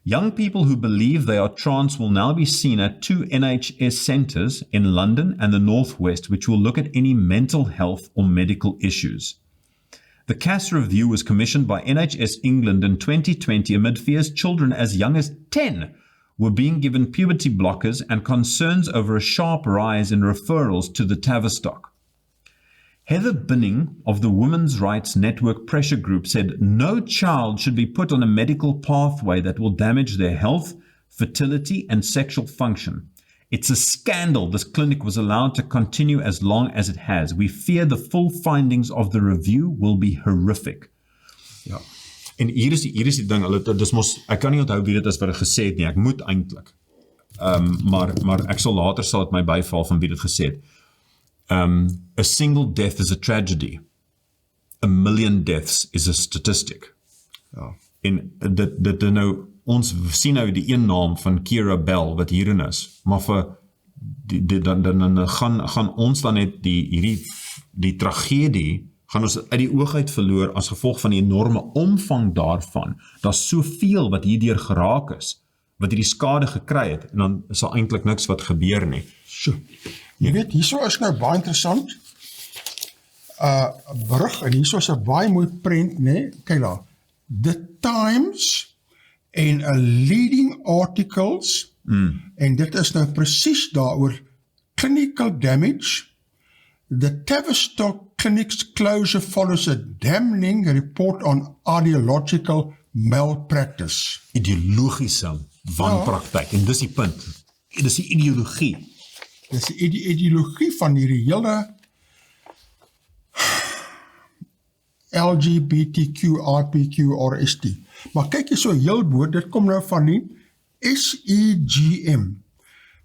Young people who believe they are trans will now be seen at 2 NHS centres in London and the Northwest, which will look at any mental health or medical issues. The CAS review was commissioned by NHS England in 2020 amid fears children as young as 10 were being given puberty blockers and concerns over a sharp rise in referrals to the Tavistock. Heather Binning of the Women's Rights Network Pressure Group said no child should be put on a medical pathway that will damage their health, fertility, and sexual function. It's a scandal this clinic was allowed to continue as long as it has. We fear the full findings of the review will be horrific. Ja. En hier is die ding, ek kan nie onthou wie dit is wat dit gesê het nie, ek moet eintlik. Maar ek sal later dit my byval van wie dit gesê het. A single death is a tragedy. A million deaths is a statistic. Ja. En dit nou, ons sien nou die een naam van Bybel wat hierin is, maar vir dan gaan ons dan net die tragedie gaan ons uit die oog uit verloor as gevolg van die enorme omvang daarvan. Daar's soveel wat hierdeur geraak is, wat hierdie skade gekry het, en dan is daar eintlik niks wat gebeur nie. So, jy weet, hierso is nou baie interessant, berig, en hierso is 'n baie mooi prent, nee, kyk daar, The Times en 'n leading articles, en dit is nou presies daaroor, clinical damage, the Tavistock Clinic's closure follows a damning report on ideological malpractice. Ideologiese wanpraktyk, en dis die punt, dis die ideologie. Dis die ideologie van hierdie hele LGBTQI, maar kyk jy so heel bo, dit kom nou van die SEGM,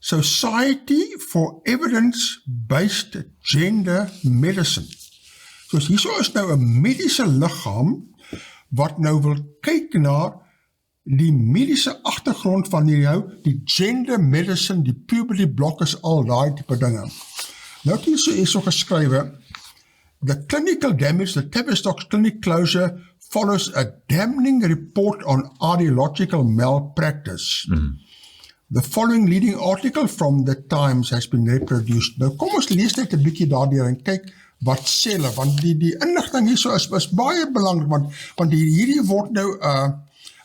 Society for Evidence-Based Gender Medicine. So hierso is nou 'n mediese liggaam wat nou wil kyk na die mediese agtergrond van die gender medicine, die puberty blockers, al daai tipe dinge. Nou het hierso geskrywe, the clinical damage, the Tavistock clinic closure follows a damning report on ideological malpractice. The following leading article from the Times has been reproduced. Nou kom ons lees net 'n bietjie daardeur en kyk wat sê hulle, want die inligting hierso is baie belangrik, want hierdie word nou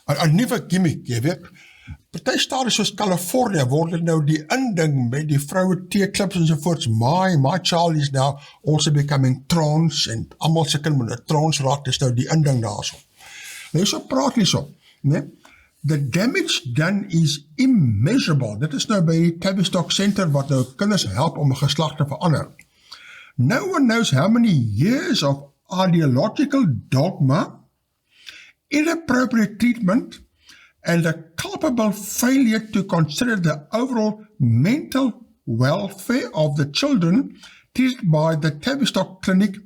'n nuwe gimmick, jy weet. Party stade soos California word dit nou die inding met die vroue teeklips ensovoorts. My child is now also becoming trans en almal sukkel met 'n trans raak, dis nou die inding daarso. Nou so praat hierso, né? The damage done is immeasurable. Dit is nou by die Tavistock Center wat nou kinders help om 'n geslag te verander. No one knows how many years of ideological dogma, inappropriate treatment, and the culpable failure to consider the overall mental welfare of the children treated by the Tavistock Clinic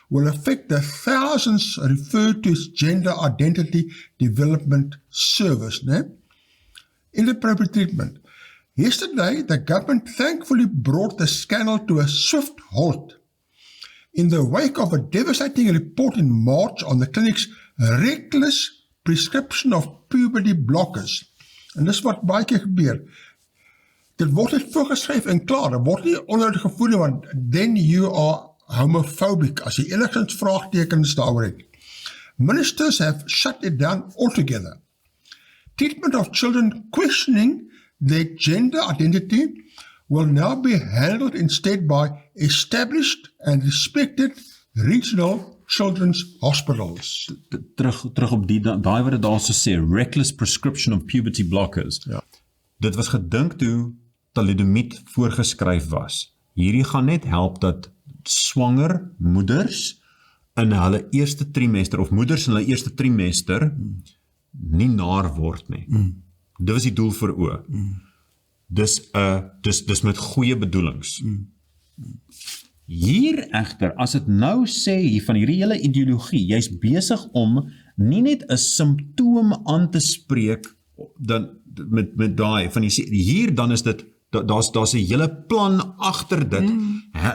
will affect the thousands referred to as Gender Identity Development Service. Inappropriate treatment. Yesterday, the government thankfully brought the scandal to a swift halt in the wake of a devastating report in March on the clinic's reckless prescription of puberty blockers. En dis wat baie keer gebeur. Dit word net voorgeskryf en klaar, dit word nie onderhoud gevoer nie, want then you are homophobic, as jy enigstens vraagtekens daaroor het. Ministers have shut it down altogether. Treatment of children questioning their gender identity will now be handled instead by established and respected regional children's hospitals. Terug op daai wat dit daar so sê, reckless prescription of puberty blockers. Ja. Dit was gedink toe thalidomide voorgeskryf was. Hierdie gaan net help dat swanger moeders in hulle eerste trimester, of moeders in hulle eerste trimester, nie naar word nie. Dit was die doel vir oë. Dis met goeie bedoelings. Hier egter, as dit nou sê hier van hierdie hele ideologie, jy's besig om nie net 'n simptoom aan te spreek dan met daai van hier dan is dit daar's 'n hele plan agter dit.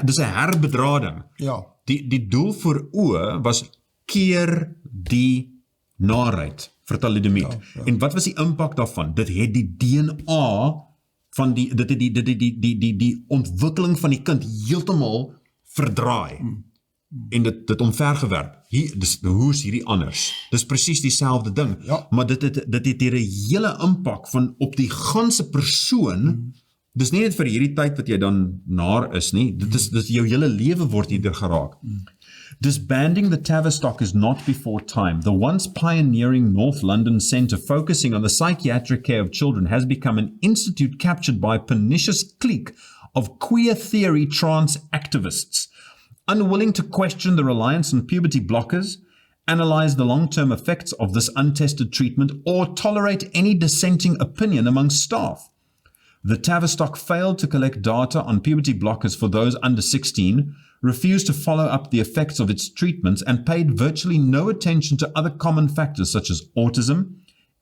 Dis 'n herbedrading. Ja. Die doel vir oë was keer die naarheid vir thalidomide. Ja. En wat was die impak daarvan? Dit het die DNA van die ontwikkeling van die kind heeltemal verdraai. En dit omvergewerp. Hoe is hierdie anders? Dis presies dieselfde ding. Ja. Maar dit het hier 'n hele impak van op die ganse persoon. Dis nie net vir hierdie tyd wat jy dan naar is nie. Dit is jou hele lewe word hierder geraak. Disbanding the Tavistock is not before time. The once pioneering North London centre focusing on the psychiatric care of children has become an institute captured by a pernicious clique of queer theory trans activists, unwilling to question the reliance on puberty blockers, analyze the long-term effects of this untested treatment, or tolerate any dissenting opinion among staff. The Tavistock failed to collect data on puberty blockers for those under 16, refused to follow up the effects of its treatments, and paid virtually no attention to other common factors such as autism,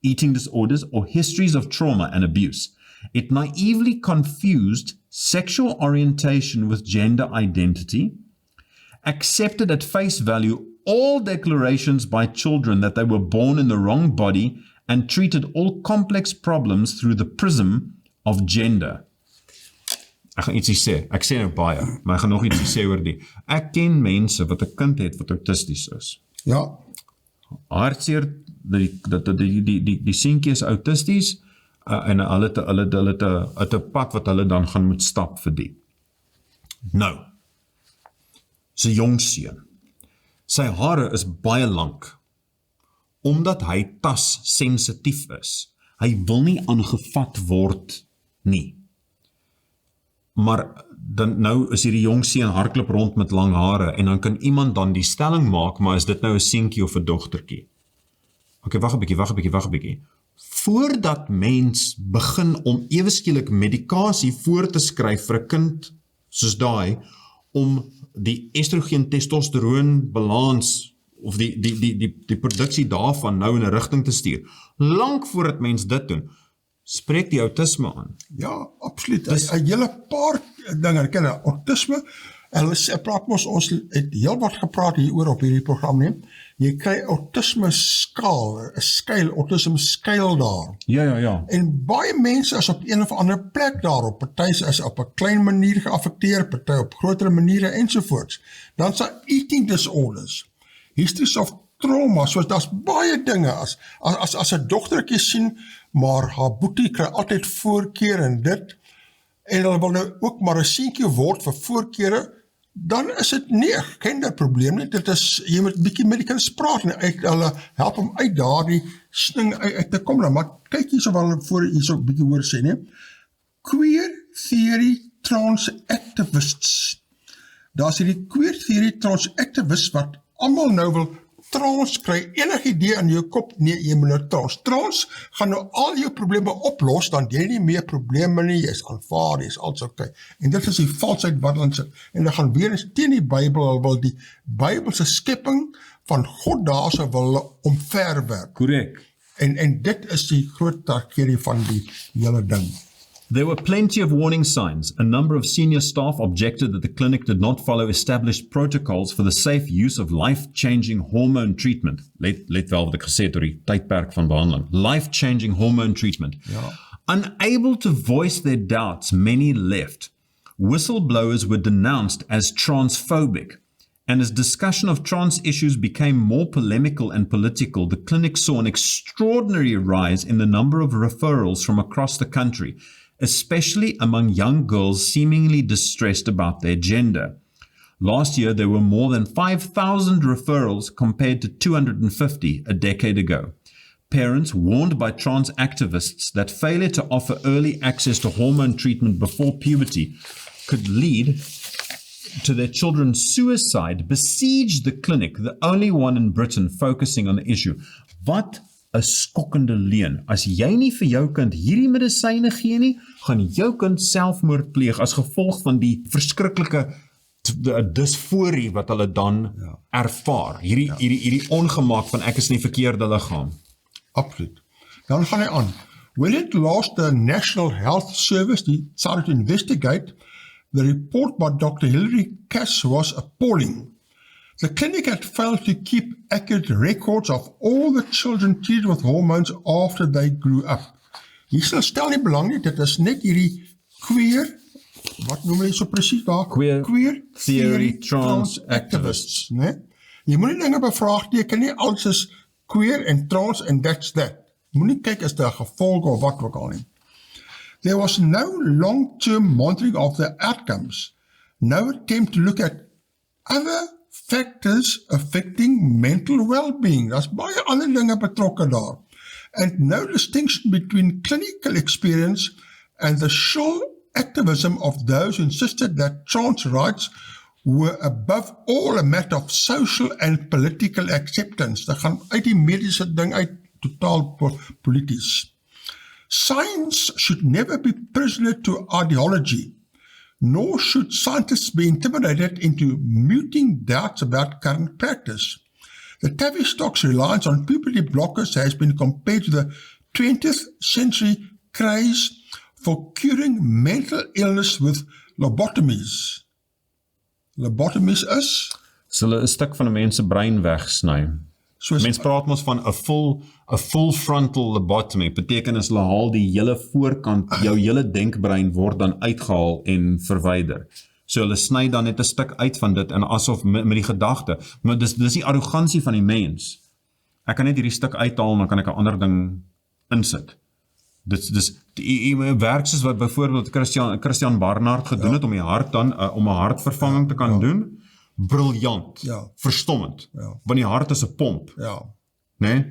eating disorders, or histories of trauma and abuse. It naively confused sexual orientation with gender identity, accepted at face value all declarations by children that they were born in the wrong body, and treated all complex problems through the prism of gender. Ek gaan ietsie sê, ek sê nou baie, maar ek gaan nog ietsie sê oor die. Ek ken mense wat 'n kind het wat autisties is. Ja. Hartseer, die seentjie is autisties, en hulle het 'n pad wat hulle dan gaan moet stap vir die. Nou, sy jong seun, sy hare is baie lank, omdat hy tas sensitief is. Hy wil nie aangevat word nie. Maar dan nou is hierdie jong seun hardloop rond met lang hare, en dan kan iemand dan die stelling maak, maar is dit nou 'n seentjie of 'n dogtertjie? Okay, wag 'n bietjie. Voordat mens begin om ewe skielik medikasie voor te skryf vir 'n kind soos daai, om die estrogen testosteroon balans of die produksie daarvan nou in 'n rigting te stuur. Lank voordat mens dit doen, spreek die autisme aan. Ja, absoluut. 'n hele paar dinge, ken autisme, en ons het heel wat gepraat hieroor op hierdie program nie. Jy kry autisme autisme skuil daar. Ja. En baie mense is op een of ander plek daarop. Party is op 'n klein manier geaffekteer, party op groter maniere ensovoorts. Dan is daar eating disorders, histories of trauma, soos daar's baie dinge, as 'n dogtertjie sien, maar haar boetie kry altyd voorkeur en dit, en hulle wil nou ook maar 'n seentjie word vir voorkeure, dan is dit nie 'n genderprobleem nie, dit is, jy moet bietjie met die kinders praat, en hulle help hom uit daardie sning uit te kom, maar kyk hierso wat hulle voor hierso bietjie hoor sê, nee, queer theory trans activists, daar's hierdie queer theory trans activists wat almal nou wil trans kry, enige idee in jou kop, nee, jy moet nou trans gaan nou al jou probleme oplos, dan jy nie meer probleme nie, jy is aanvaar, jy is alles okay, en dit is die valsheid wat hulle sit, en hulle gaan weer eens teen die Bybel, hulle wil die Bybelse skepping van God daarse wil hulle omverwerp. Korrek. En dit is die groot tragedie van die hele ding. There were plenty of warning signs. A number of senior staff objected that the clinic did not follow established protocols for the safe use of life-changing hormone treatment. Let wel wat ek gesê het oor die tydperk van behandeling. Life-changing hormone treatment. Ja. Unable to voice their doubts, many left. Whistleblowers were denounced as transphobic. And as discussion of trans issues became more polemical and political, the clinic saw an extraordinary rise in the number of referrals from across the country, especially among young girls seemingly distressed about their gender. Last year, there were more than 5,000 referrals compared to 250 a decade ago. Parents warned by trans activists that failure to offer early access to hormone treatment before puberty could lead to their children's suicide besieged the clinic, the only one in Britain focusing on the issue. Wat 'n skokkende leuen. As jy nie vir jou kind hierdie medisyne gee nie, gaan jou kind selfmoord pleeg as gevolg van die verskriklike dysforie wat hulle dan ervaar. Hierdie ongemak van ek is nie verkeerde liggaam. Absoluut. Dan gaan hy aan. When it lost the National Health Service, decided to investigate, the report by Dr. Hilary Cass was appalling. The clinic had failed to keep accurate records of all the children treated with hormones after they grew up. Hier stel nie belang nie, dit is net hierdie queer, wat noem jy so presies daar? Queer theory trans activists. Nee? Jy moet nie dinge bevraagteken nie, alles is queer en trans and that's that. Moenie kyk as daar gevolge of wat ook al nie. There was no long-term monitoring of the outcomes, no attempt to look at other factors affecting mental well-being. Daar's baie ander dinge betrokke daar. And no distinction between clinical experience and the sure activism of those who insisted that trans rights were above all a matter of social and political acceptance. Dit gaan uit die mediese ding uit, totaal polities. Science should never be prisoner to ideology, nor should scientists be intimidated into muting doubts about current practice. The Tavistock's reliance on puberty blockers has been compared to the 20th century craze for curing mental illness with lobotomies. Lobotomies is? So hulle 'n stuk van 'n mens se brein wegsny. Mens praat mos van 'n full frontal lobotomy, beteken as hulle haal die hele voorkant, jou hele denkbrein word dan uitgehaal en verwyder. So hulle sny dan net 'n stuk uit van dit en asof met die gedagte, maar dis die arrogansie van die mens. Ek kan net hierdie stuk uithaal en dan kan ek 'n ander ding insit. Dis werk soos wat byvoorbeeld Christian Bernhard gedoen het om die hart dan om 'n hartvervanging te kan doen. Briljant, verstommend, want die hart is 'n pomp, nee?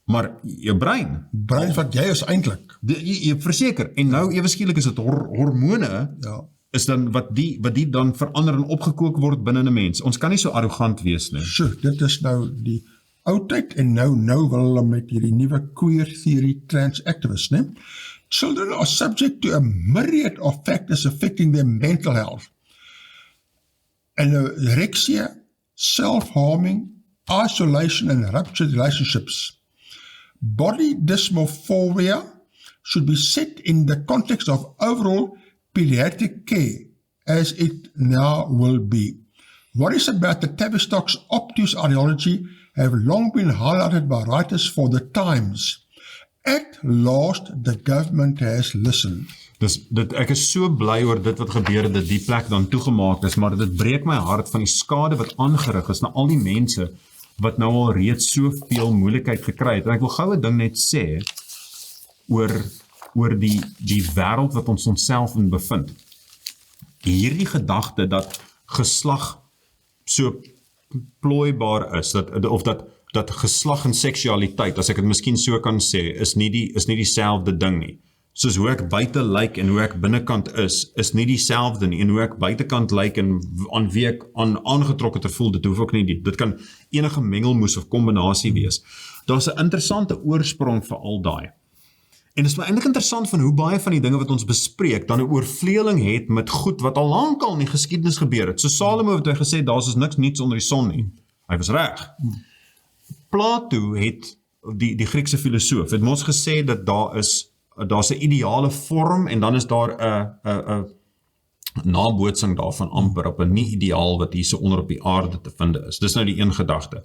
Maar jou brein wat jy is eintlik, jy verseker, en nou ewe skielik is dit hormone, is dan wat die dan verander en opgekook word binne 'n mens. Ons kan nie so arrogant wees nie. So, dit is nou die oudheid en nou wil hulle met hierdie nuwe queer theory trans activists, nee? Children are subject to a myriad of factors affecting their mental health. Anorexia, self-harming, isolation and ruptured relationships. Body dysmorphia should be set in the context of overall pediatric care, as it now will be. Worries about the Tavistock's obtuse ideology have long been highlighted by writers for the Times. At last, the government has listened. Ek is so bly oor dit wat gebeur het, dat die plek dan toegemaak is, maar dit breek my hart van die skade wat aangerig is na al die mense wat nou al reeds soveel moeilikheid gekry het. En ek wil gou 'n ding net sê oor die wêreld wat ons onsself in bevind. Hierdie gedagte dat geslag so plooibaar is, dat geslag en seksualiteit, as ek dit miskien so kan sê, is nie dieselfde ding nie. Soos hoe ek buite lyk en hoe ek binnekant is nie dieselfde nie, en hoe ek buitekant lyk en aan wie ek aangetrokke te voel, dit hoef ook nie, dit kan enige mengelmoes of kombinasie wees. Daar's 'n interessante oorsprong vir al daai. En dit is eintlik interessant van hoe baie van die dinge wat ons bespreek, dan 'n oorvleeling het met goed wat al lankal in die geskiedenis gebeur het. So Salomo het hy gesê, daar is niks niets onder die son nie. Hy was reg. Plato het, die Griekse filosoof, het ons gesê dat daar's 'n ideale vorm en dan is daar 'n nabootsing daarvan amper op 'n nie-ideaal wat hier so onder op die aarde te vind is. Dis nou die een gedagte.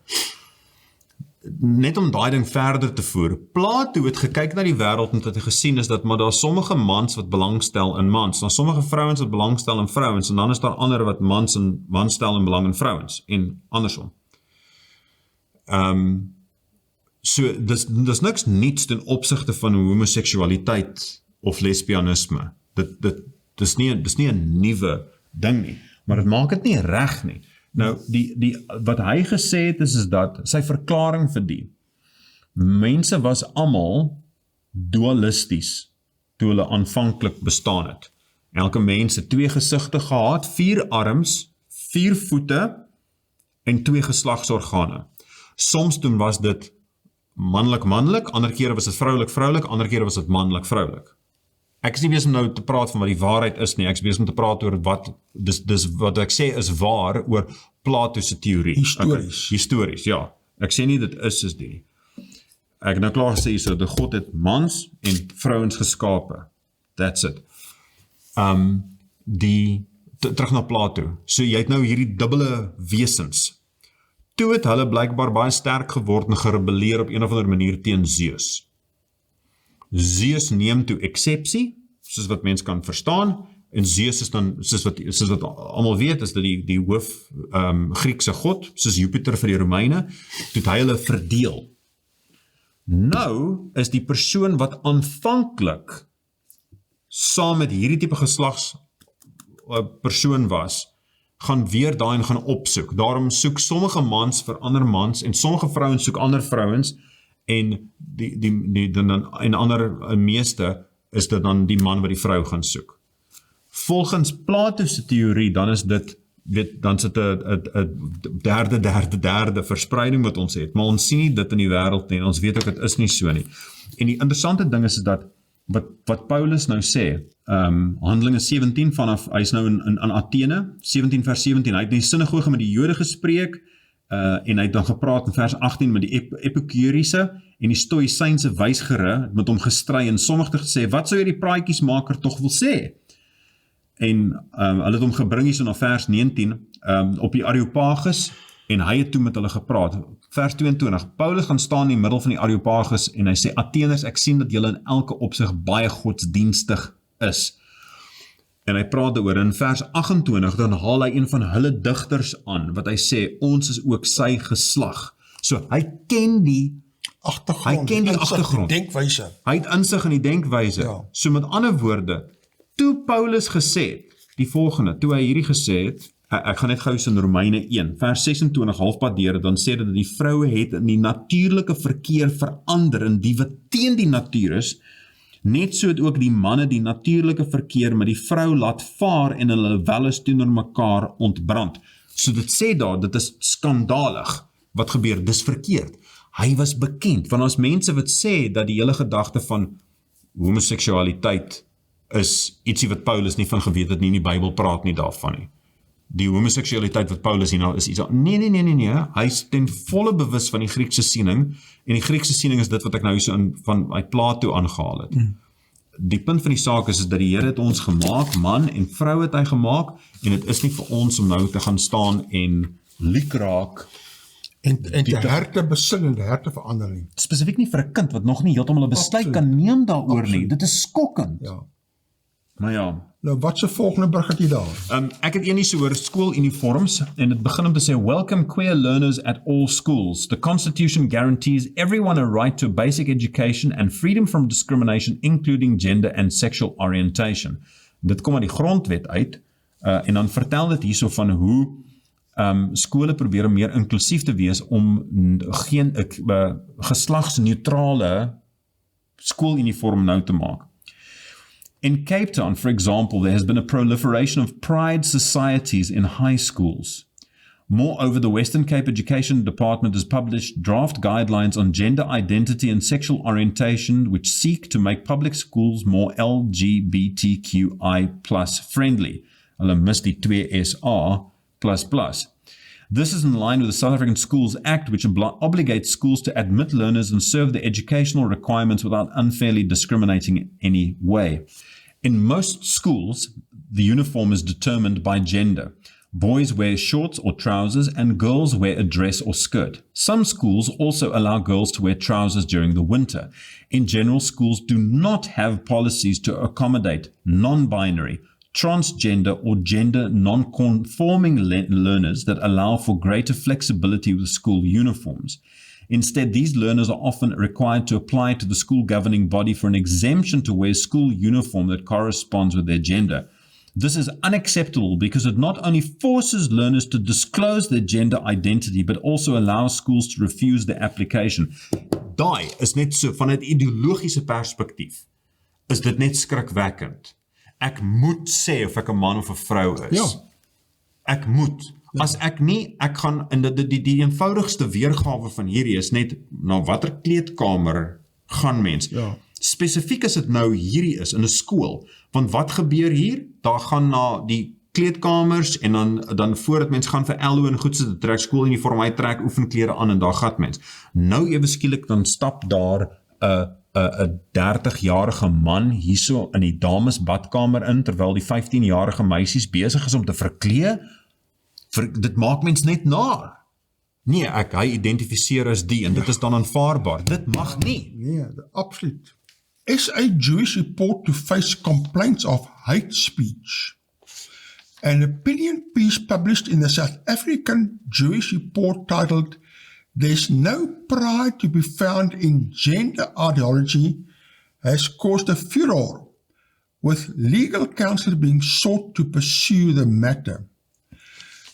Net om daai ding verder te voer, Plato het gekyk na die wêreld en het hy gesien is dat maar daar sommige mans wat belangstel in mans, daar sommige vrouens wat belangstel in vrouens en dan is daar ander wat mans stel in belang in vrouens en andersom. So, dis niks niets ten opsigte van homoseksualiteit of lesbianisme. Dis nie 'n nuwe ding nie, maar dit maak dit nie reg nie. Nou, wat hy gesê het is dat, sy verklaring vir die, mense was almal dualisties toe hulle aanvanklik bestaan het. Elke mens het 2 gesigte gehad, 4 arms, 4 voete en 2 geslagsorgane. Soms toen was dit manlik, ander kere was dit vroulik, ander kere was dit manlik. Ek is nie besig om nou te praat van wat die waarheid is nie, ek is besig om te praat oor dis wat ek sê is waar oor Plato se teorie. Histories, ja. Ek sê nie dit is die. Ek het nou klaar gesê hierso, dat God het mans en vrouens geskape. That's it. Terug na Plato. So jy het nou hierdie dubbele wesens. Toe het hulle blykbaar baie sterk geword en gerebelleer op een of ander manier teen Zeus. Zeus neem toe eksepsie, soos wat mens kan verstaan, en Zeus is dan, soos wat almal weet, is dat die hoof Griekse god, soos Jupiter vir die Romeine, toe het hy hulle verdeel. Nou is die persoon wat aanvanklik saam met hierdie tipe geslagspersoon was, gaan weer daarin gaan opsoek. Daarom soek sommige mans vir ander mans en sommige vrouens soek ander vrouens en meeste is dit dan die man wat die vrou gaan soek. Volgens Plato se teorie dan is dit dan sit 'n derde verspreiding wat ons het, maar ons sien nie dit in die wêreld nie en ons weet ook dit is nie so nie. En die interessante ding is dat wat Paulus nou sê, Handelinge 17 vanaf, hy is nou in Athene, 17 vers 17, hy het in die sinagoge met die Jode gespreek, en hy het dan gepraat in vers 18 met die Epikuriese en die Stoïsynse wysgere met hom gestry en sommige gesê, wat sou hierdie praatjiesmaker tog wil sê? En hulle het hom gebring hier so na vers 19 op die Areopagus en hy het toe met hulle gepraat. Vers 22, Paulus gaan staan in die middel van die Areopagus en hy sê, Atheners, ek sien dat julle in elke opsig baie godsdienstig is. En hy praat daaroor in vers 28, dan haal hy een van hulle digters aan, wat hy sê, ons is ook sy geslag. So, hy ken die agtergrond, die denkwyse. Hy het insig in die denkwyse. Ja. So met ander woorde, toe Paulus gesê het, die volgende, toe hy hierdie gesê het, ek gaan net gou in Romeine 1, vers 26, halfpad deur, dan sê dit dat die vroue het in die natuurlike verkeer verander in die wat teen die natuur is, net so het ook die manne die natuurlike verkeer met die vrou laat vaar en hulle welles teenoor mekaar ontbrand. So dit sê daar, dit is skandalig wat gebeur, dis verkeerd. Hy was bekend, want as mense wat sê dat die hele gedagte van homoseksualiteit is ietsie wat Paulus nie van geweet het nie, die Bybel praat nie daarvan nie. Die homoseksualiteit wat Paulus hier nou is iets, nee, hy is ten volle bewus van die Griekse siening, en die Griekse siening is dit wat ek nou so van uit Plato aangehaal het. Die punt van die saak is dat die Here het ons gemaak, man en vrou het hy gemaak, en het is nie vir ons om nou te gaan staan en liekraak, en die herte besing en die herte verander nie. Spesifiek nie vir 'n kind wat nog nie heeltemal 'n besluit kan neem daaroor nie, dit is skokkend. Ja. Maar ja, Nou, wat se volgende brug het jy daar? Ek het een hierso oor skooluniforms en dit begin om te sê welcome queer learners at all schools. The Constitution guarantees everyone a right to a basic education and freedom from discrimination including gender and sexual orientation. Dit kom uit die grondwet uit en dan vertel dit hierso van hoe skole probeer om meer inklusief te wees om geen geslagsneutrale skooluniform nou te maak. In Cape Town, for example, there has been a proliferation of pride societies in high schools. Moreover, the Western Cape Education Department has published draft guidelines on gender identity and sexual orientation which seek to make public schools more LGBTQI plus friendly. Hulle mis die 2SA++. This is in line with the South African Schools Act, which obligates schools to admit learners and serve the educational requirements without unfairly discriminating in any way. In most schools, the uniform is determined by gender. Boys wear shorts or trousers and girls wear a dress or skirt. Some schools also allow girls to wear trousers during the winter. In general, schools do not have policies to accommodate non-binary, transgender or gender non-conforming learners that allow for greater flexibility with school uniforms. Instead, these learners are often required to apply to the school governing body for an exemption to wear school uniform that corresponds with their gender. This is unacceptable because it not only forces learners to disclose their gender identity, but also allows schools to refuse the application. Daai is net so, van 'n ideologiese perspektief, is dit net skrikwekkend. Ek moet sê of ek 'n man of 'n vrou is. Ja. Ek moet. As ek nie, ek gaan, en die eenvoudigste weergawe van hierdie is net, na watter kleedkamer gaan mens. Ja. Spesifiek as dit nou hierdie is, in 'n skool, want wat gebeur hier? Daar gaan na die kleedkamers, en dan voordat mens gaan vir LO en goed, so trek skooluniform, hy trek oefenklere aan, en daar gaat mens. Nou ewe skielik, dan stap daar 'n 30-jarige man hierso in die damesbadkamer in, terwyl die 15-jarige meisies besig is om te verklee. Dit maak mens net naar. Nee, hy identifiseer as die, en dit is dan aanvaarbaar. Dit mag nie. Nee, absoluut. SA Jewish report to face complaints of hate speech. An opinion piece published in the South African Jewish report titled "There's no pride to be found in gender ideology" has caused a furore, with legal counsel being sought to pursue the matter.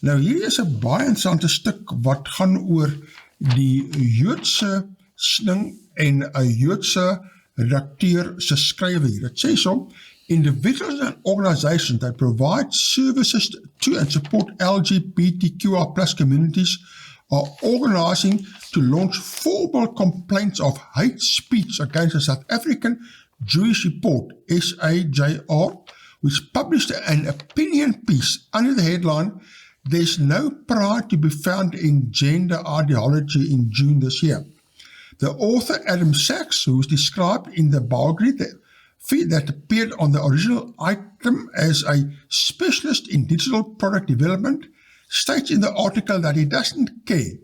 Nou hier is 'n baie interessante stuk wat gaan oor die Joodse sning en 'n Joodse redakteur se skrywe hier. Dit sê so, individuals and organizations that provide services to and support LGBTQI plus communities are organizing to launch formal complaints of hate speech against the South African Jewish Report, SAJR, which published an opinion piece under the headline "There's no pride to be found in gender ideology" in June this year. The author Adam Sachs, who is described in the biography that appeared on the original item as a specialist in digital product development, states in the article that he doesn't care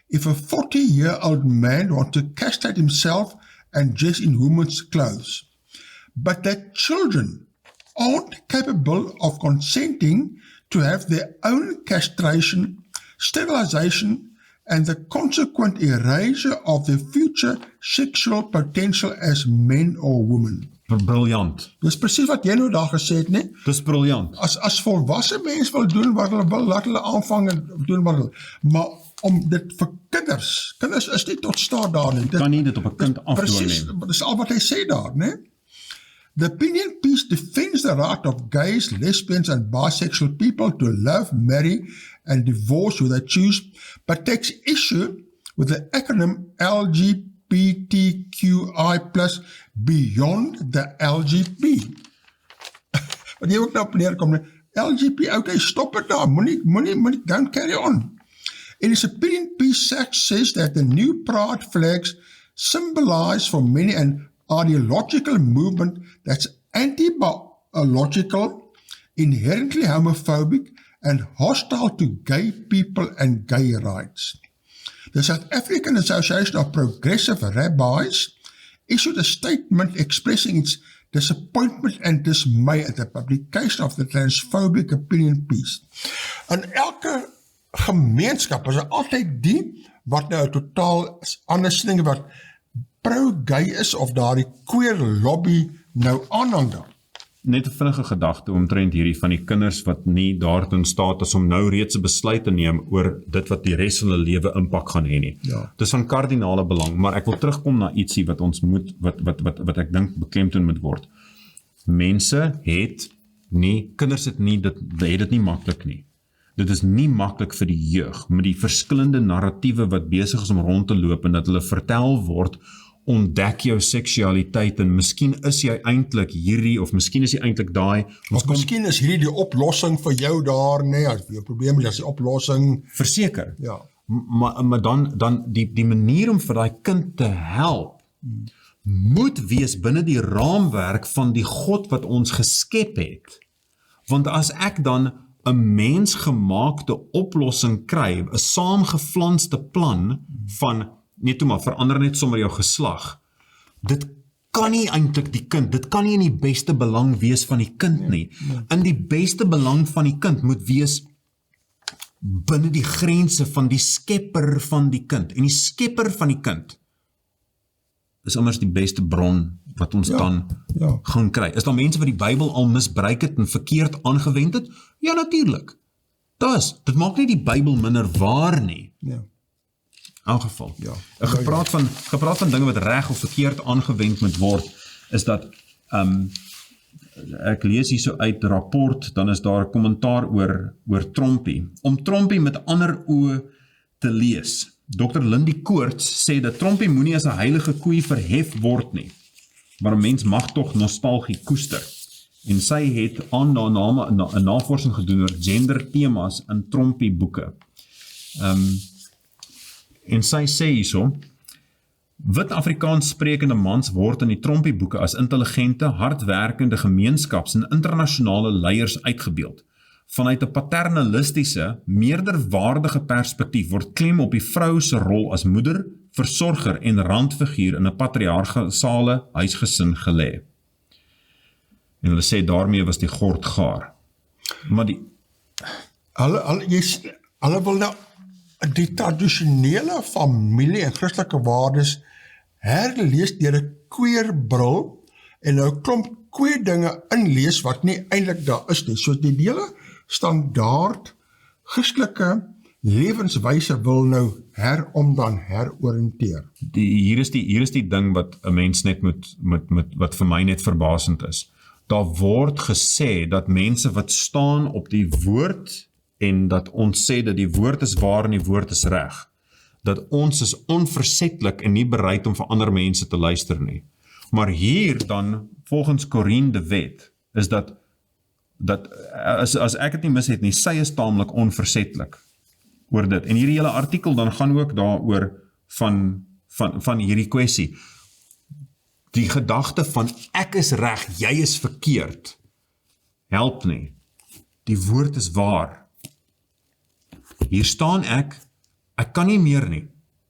if a 40-year-old man wants to castrate himself and dress in women's clothes, but that children aren't capable of consenting to have their own castration, sterilization, and the consequent erasure of their future sexual potential as men or women. Briljant. Dis presies wat jy nou daar gesê het, nee? Dis briljant. As volwasse mens wil doen wat hulle wil, laat hulle aanvang en doen wat hulle wil. Maar om dit vir kinders is nie tot staat daar nie. Kan nie dit op 'n kind afdoen nie. Dis al wat hy sê daar, nee? The opinion piece defends the right of gays, lesbians, and bisexual people to love, marry, and divorce who they choose, but takes issue with the acronym LGBTQI plus beyond the LGB. Wat jy ook nou op neerkom, LGB, okay, stop het daar, moenie, don't carry on. In his opinion piece, Sachs says that the new pride flags symbolize for many an ideological movement that's anti-biological, inherently homophobic, and hostile to gay people and gay rights. The South African Association of Progressive Rabbis issued a statement expressing its disappointment and dismay at the publication of the transphobic opinion piece. In elke gemeenskap is altyd die wat nou totaal ander siening wat pro-gay is of daar die queer lobby nou aanhang daar. Net 'n vinnige gedagte omtrent hierdie van die kinders wat nie daartoe in staat is om nou reeds 'n besluit te neem oor dit wat die res van hulle lewe impak gaan hê nie. Ja. Dis van kardinale belang, maar ek wil terugkom na ietsie wat ons moet wat ek dink beklemtoon moet word. Kinders het dit nie maklik nie. Dit is nie maklik vir die jeug met die verskillende narratiewe wat besig is om rond te loop en dat hulle vertel word, ontdek jou seksualiteit en miskien is jy eintlik hierdie of miskien is jy eintlik daai. Of miskien is hierdie die oplossing vir jou daar, nee, as jy 'n probleem het, as die oplossing. Verseker. Ja. Maar dan die manier om vir daai kind te help moet wees binne die raamwerk van die God wat ons geskep het. Want as ek dan 'n mensgemaakte oplossing kry, 'n saamgeflanste plan van net toe maar verander net sommer jou geslag. Dit kan nie eintlik dit kan nie in die beste belang wees van die kind nie. In die beste belang van die kind moet wees binne die grense van die skepper van die kind. En die skepper van die kind is immers die beste bron wat ons dan gaan kry. Is daar mense wat die Bybel al misbruik het en verkeerd aangewend het? Ja, natuurlik. Dit maak nie die Bybel minder waar nie. Ja. In elk geval. Gepraat van dinge wat reg of verkeerd aangewend moet word, is dat ek lees hier so uit rapport, dan is daar 'n kommentaar oor Trompie. Om Trompie met ander oë te lees. Dr. Lindy Koorts sê dat Trompie moenie as 'n heilige koei verhef word nie, maar 'n mens mag tog nostalgie koester. En sy het 'n navorsing gedoen oor gender temas in Trompie boeke. En sy sê hierso, wit Afrikaans sprekende mans word in die Trompie boeke as intelligente, hardwerkende gemeenskaps- en internasionale leiers uitgebeeld. Vanuit 'n paternalistiese, meerderwaardige perspektief word klem op die vrou se rol as moeder, versorger en randfiguur in 'n patriargale huisgesin gelê. En hulle sê daarmee was die gord gaar. Maar Hulle wil nou die tradisionele familie en Christelike waardes herlees deur 'n queer bril en nou klomp queer dinge inlees wat nie eintlik daar is nie. So die hele standaard Christelike lewenswyse wil nou heroriënteer. Hier is die ding wat 'n mens net moet wat vir my net verbasend is. Daar word gesê dat mense wat staan op die woord en dat ons sê dat die woord is waar en die woord is reg, dat ons is onversetlik en nie bereid om vir ander mense te luister nie. Maar hier dan, volgens Koerante de wet, is dat as ek het nie mis het nie, sy is taamlik onversetlik oor dit. En hierdie hele artikel dan gaan ook daaroor van hierdie kwessie. Die gedagte van ek is reg, jy is verkeerd, help nie. Die woord is waar. Hier staan ek kan nie meer nie.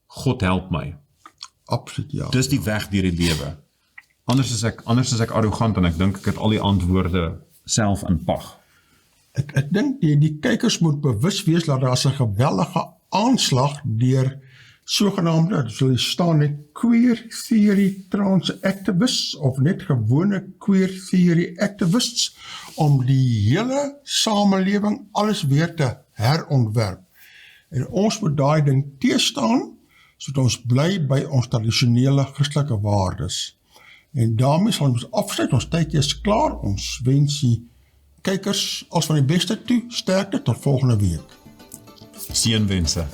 God help my. Absoluut, ja. Dis die weg deur die lewe. Anders is ek arrogant en ek dink ek het al die antwoorde self in pag. Ek dink die kykers moet bewus wees dat daar 'n geweldige aanslag deur sogenaamde, sal staan net queer theory trans activists of net gewone queer theory activists om die hele samelewing alles weer te herontwerp. En ons moet daai ding teestaan, sodat ons bly by ons tradisionele Christelike waardes. En daarmee sal ons afsluit, ons tydjie is klaar, ons wens die kykers als van die beste toe, sterkte tot volgende week. Seënwense.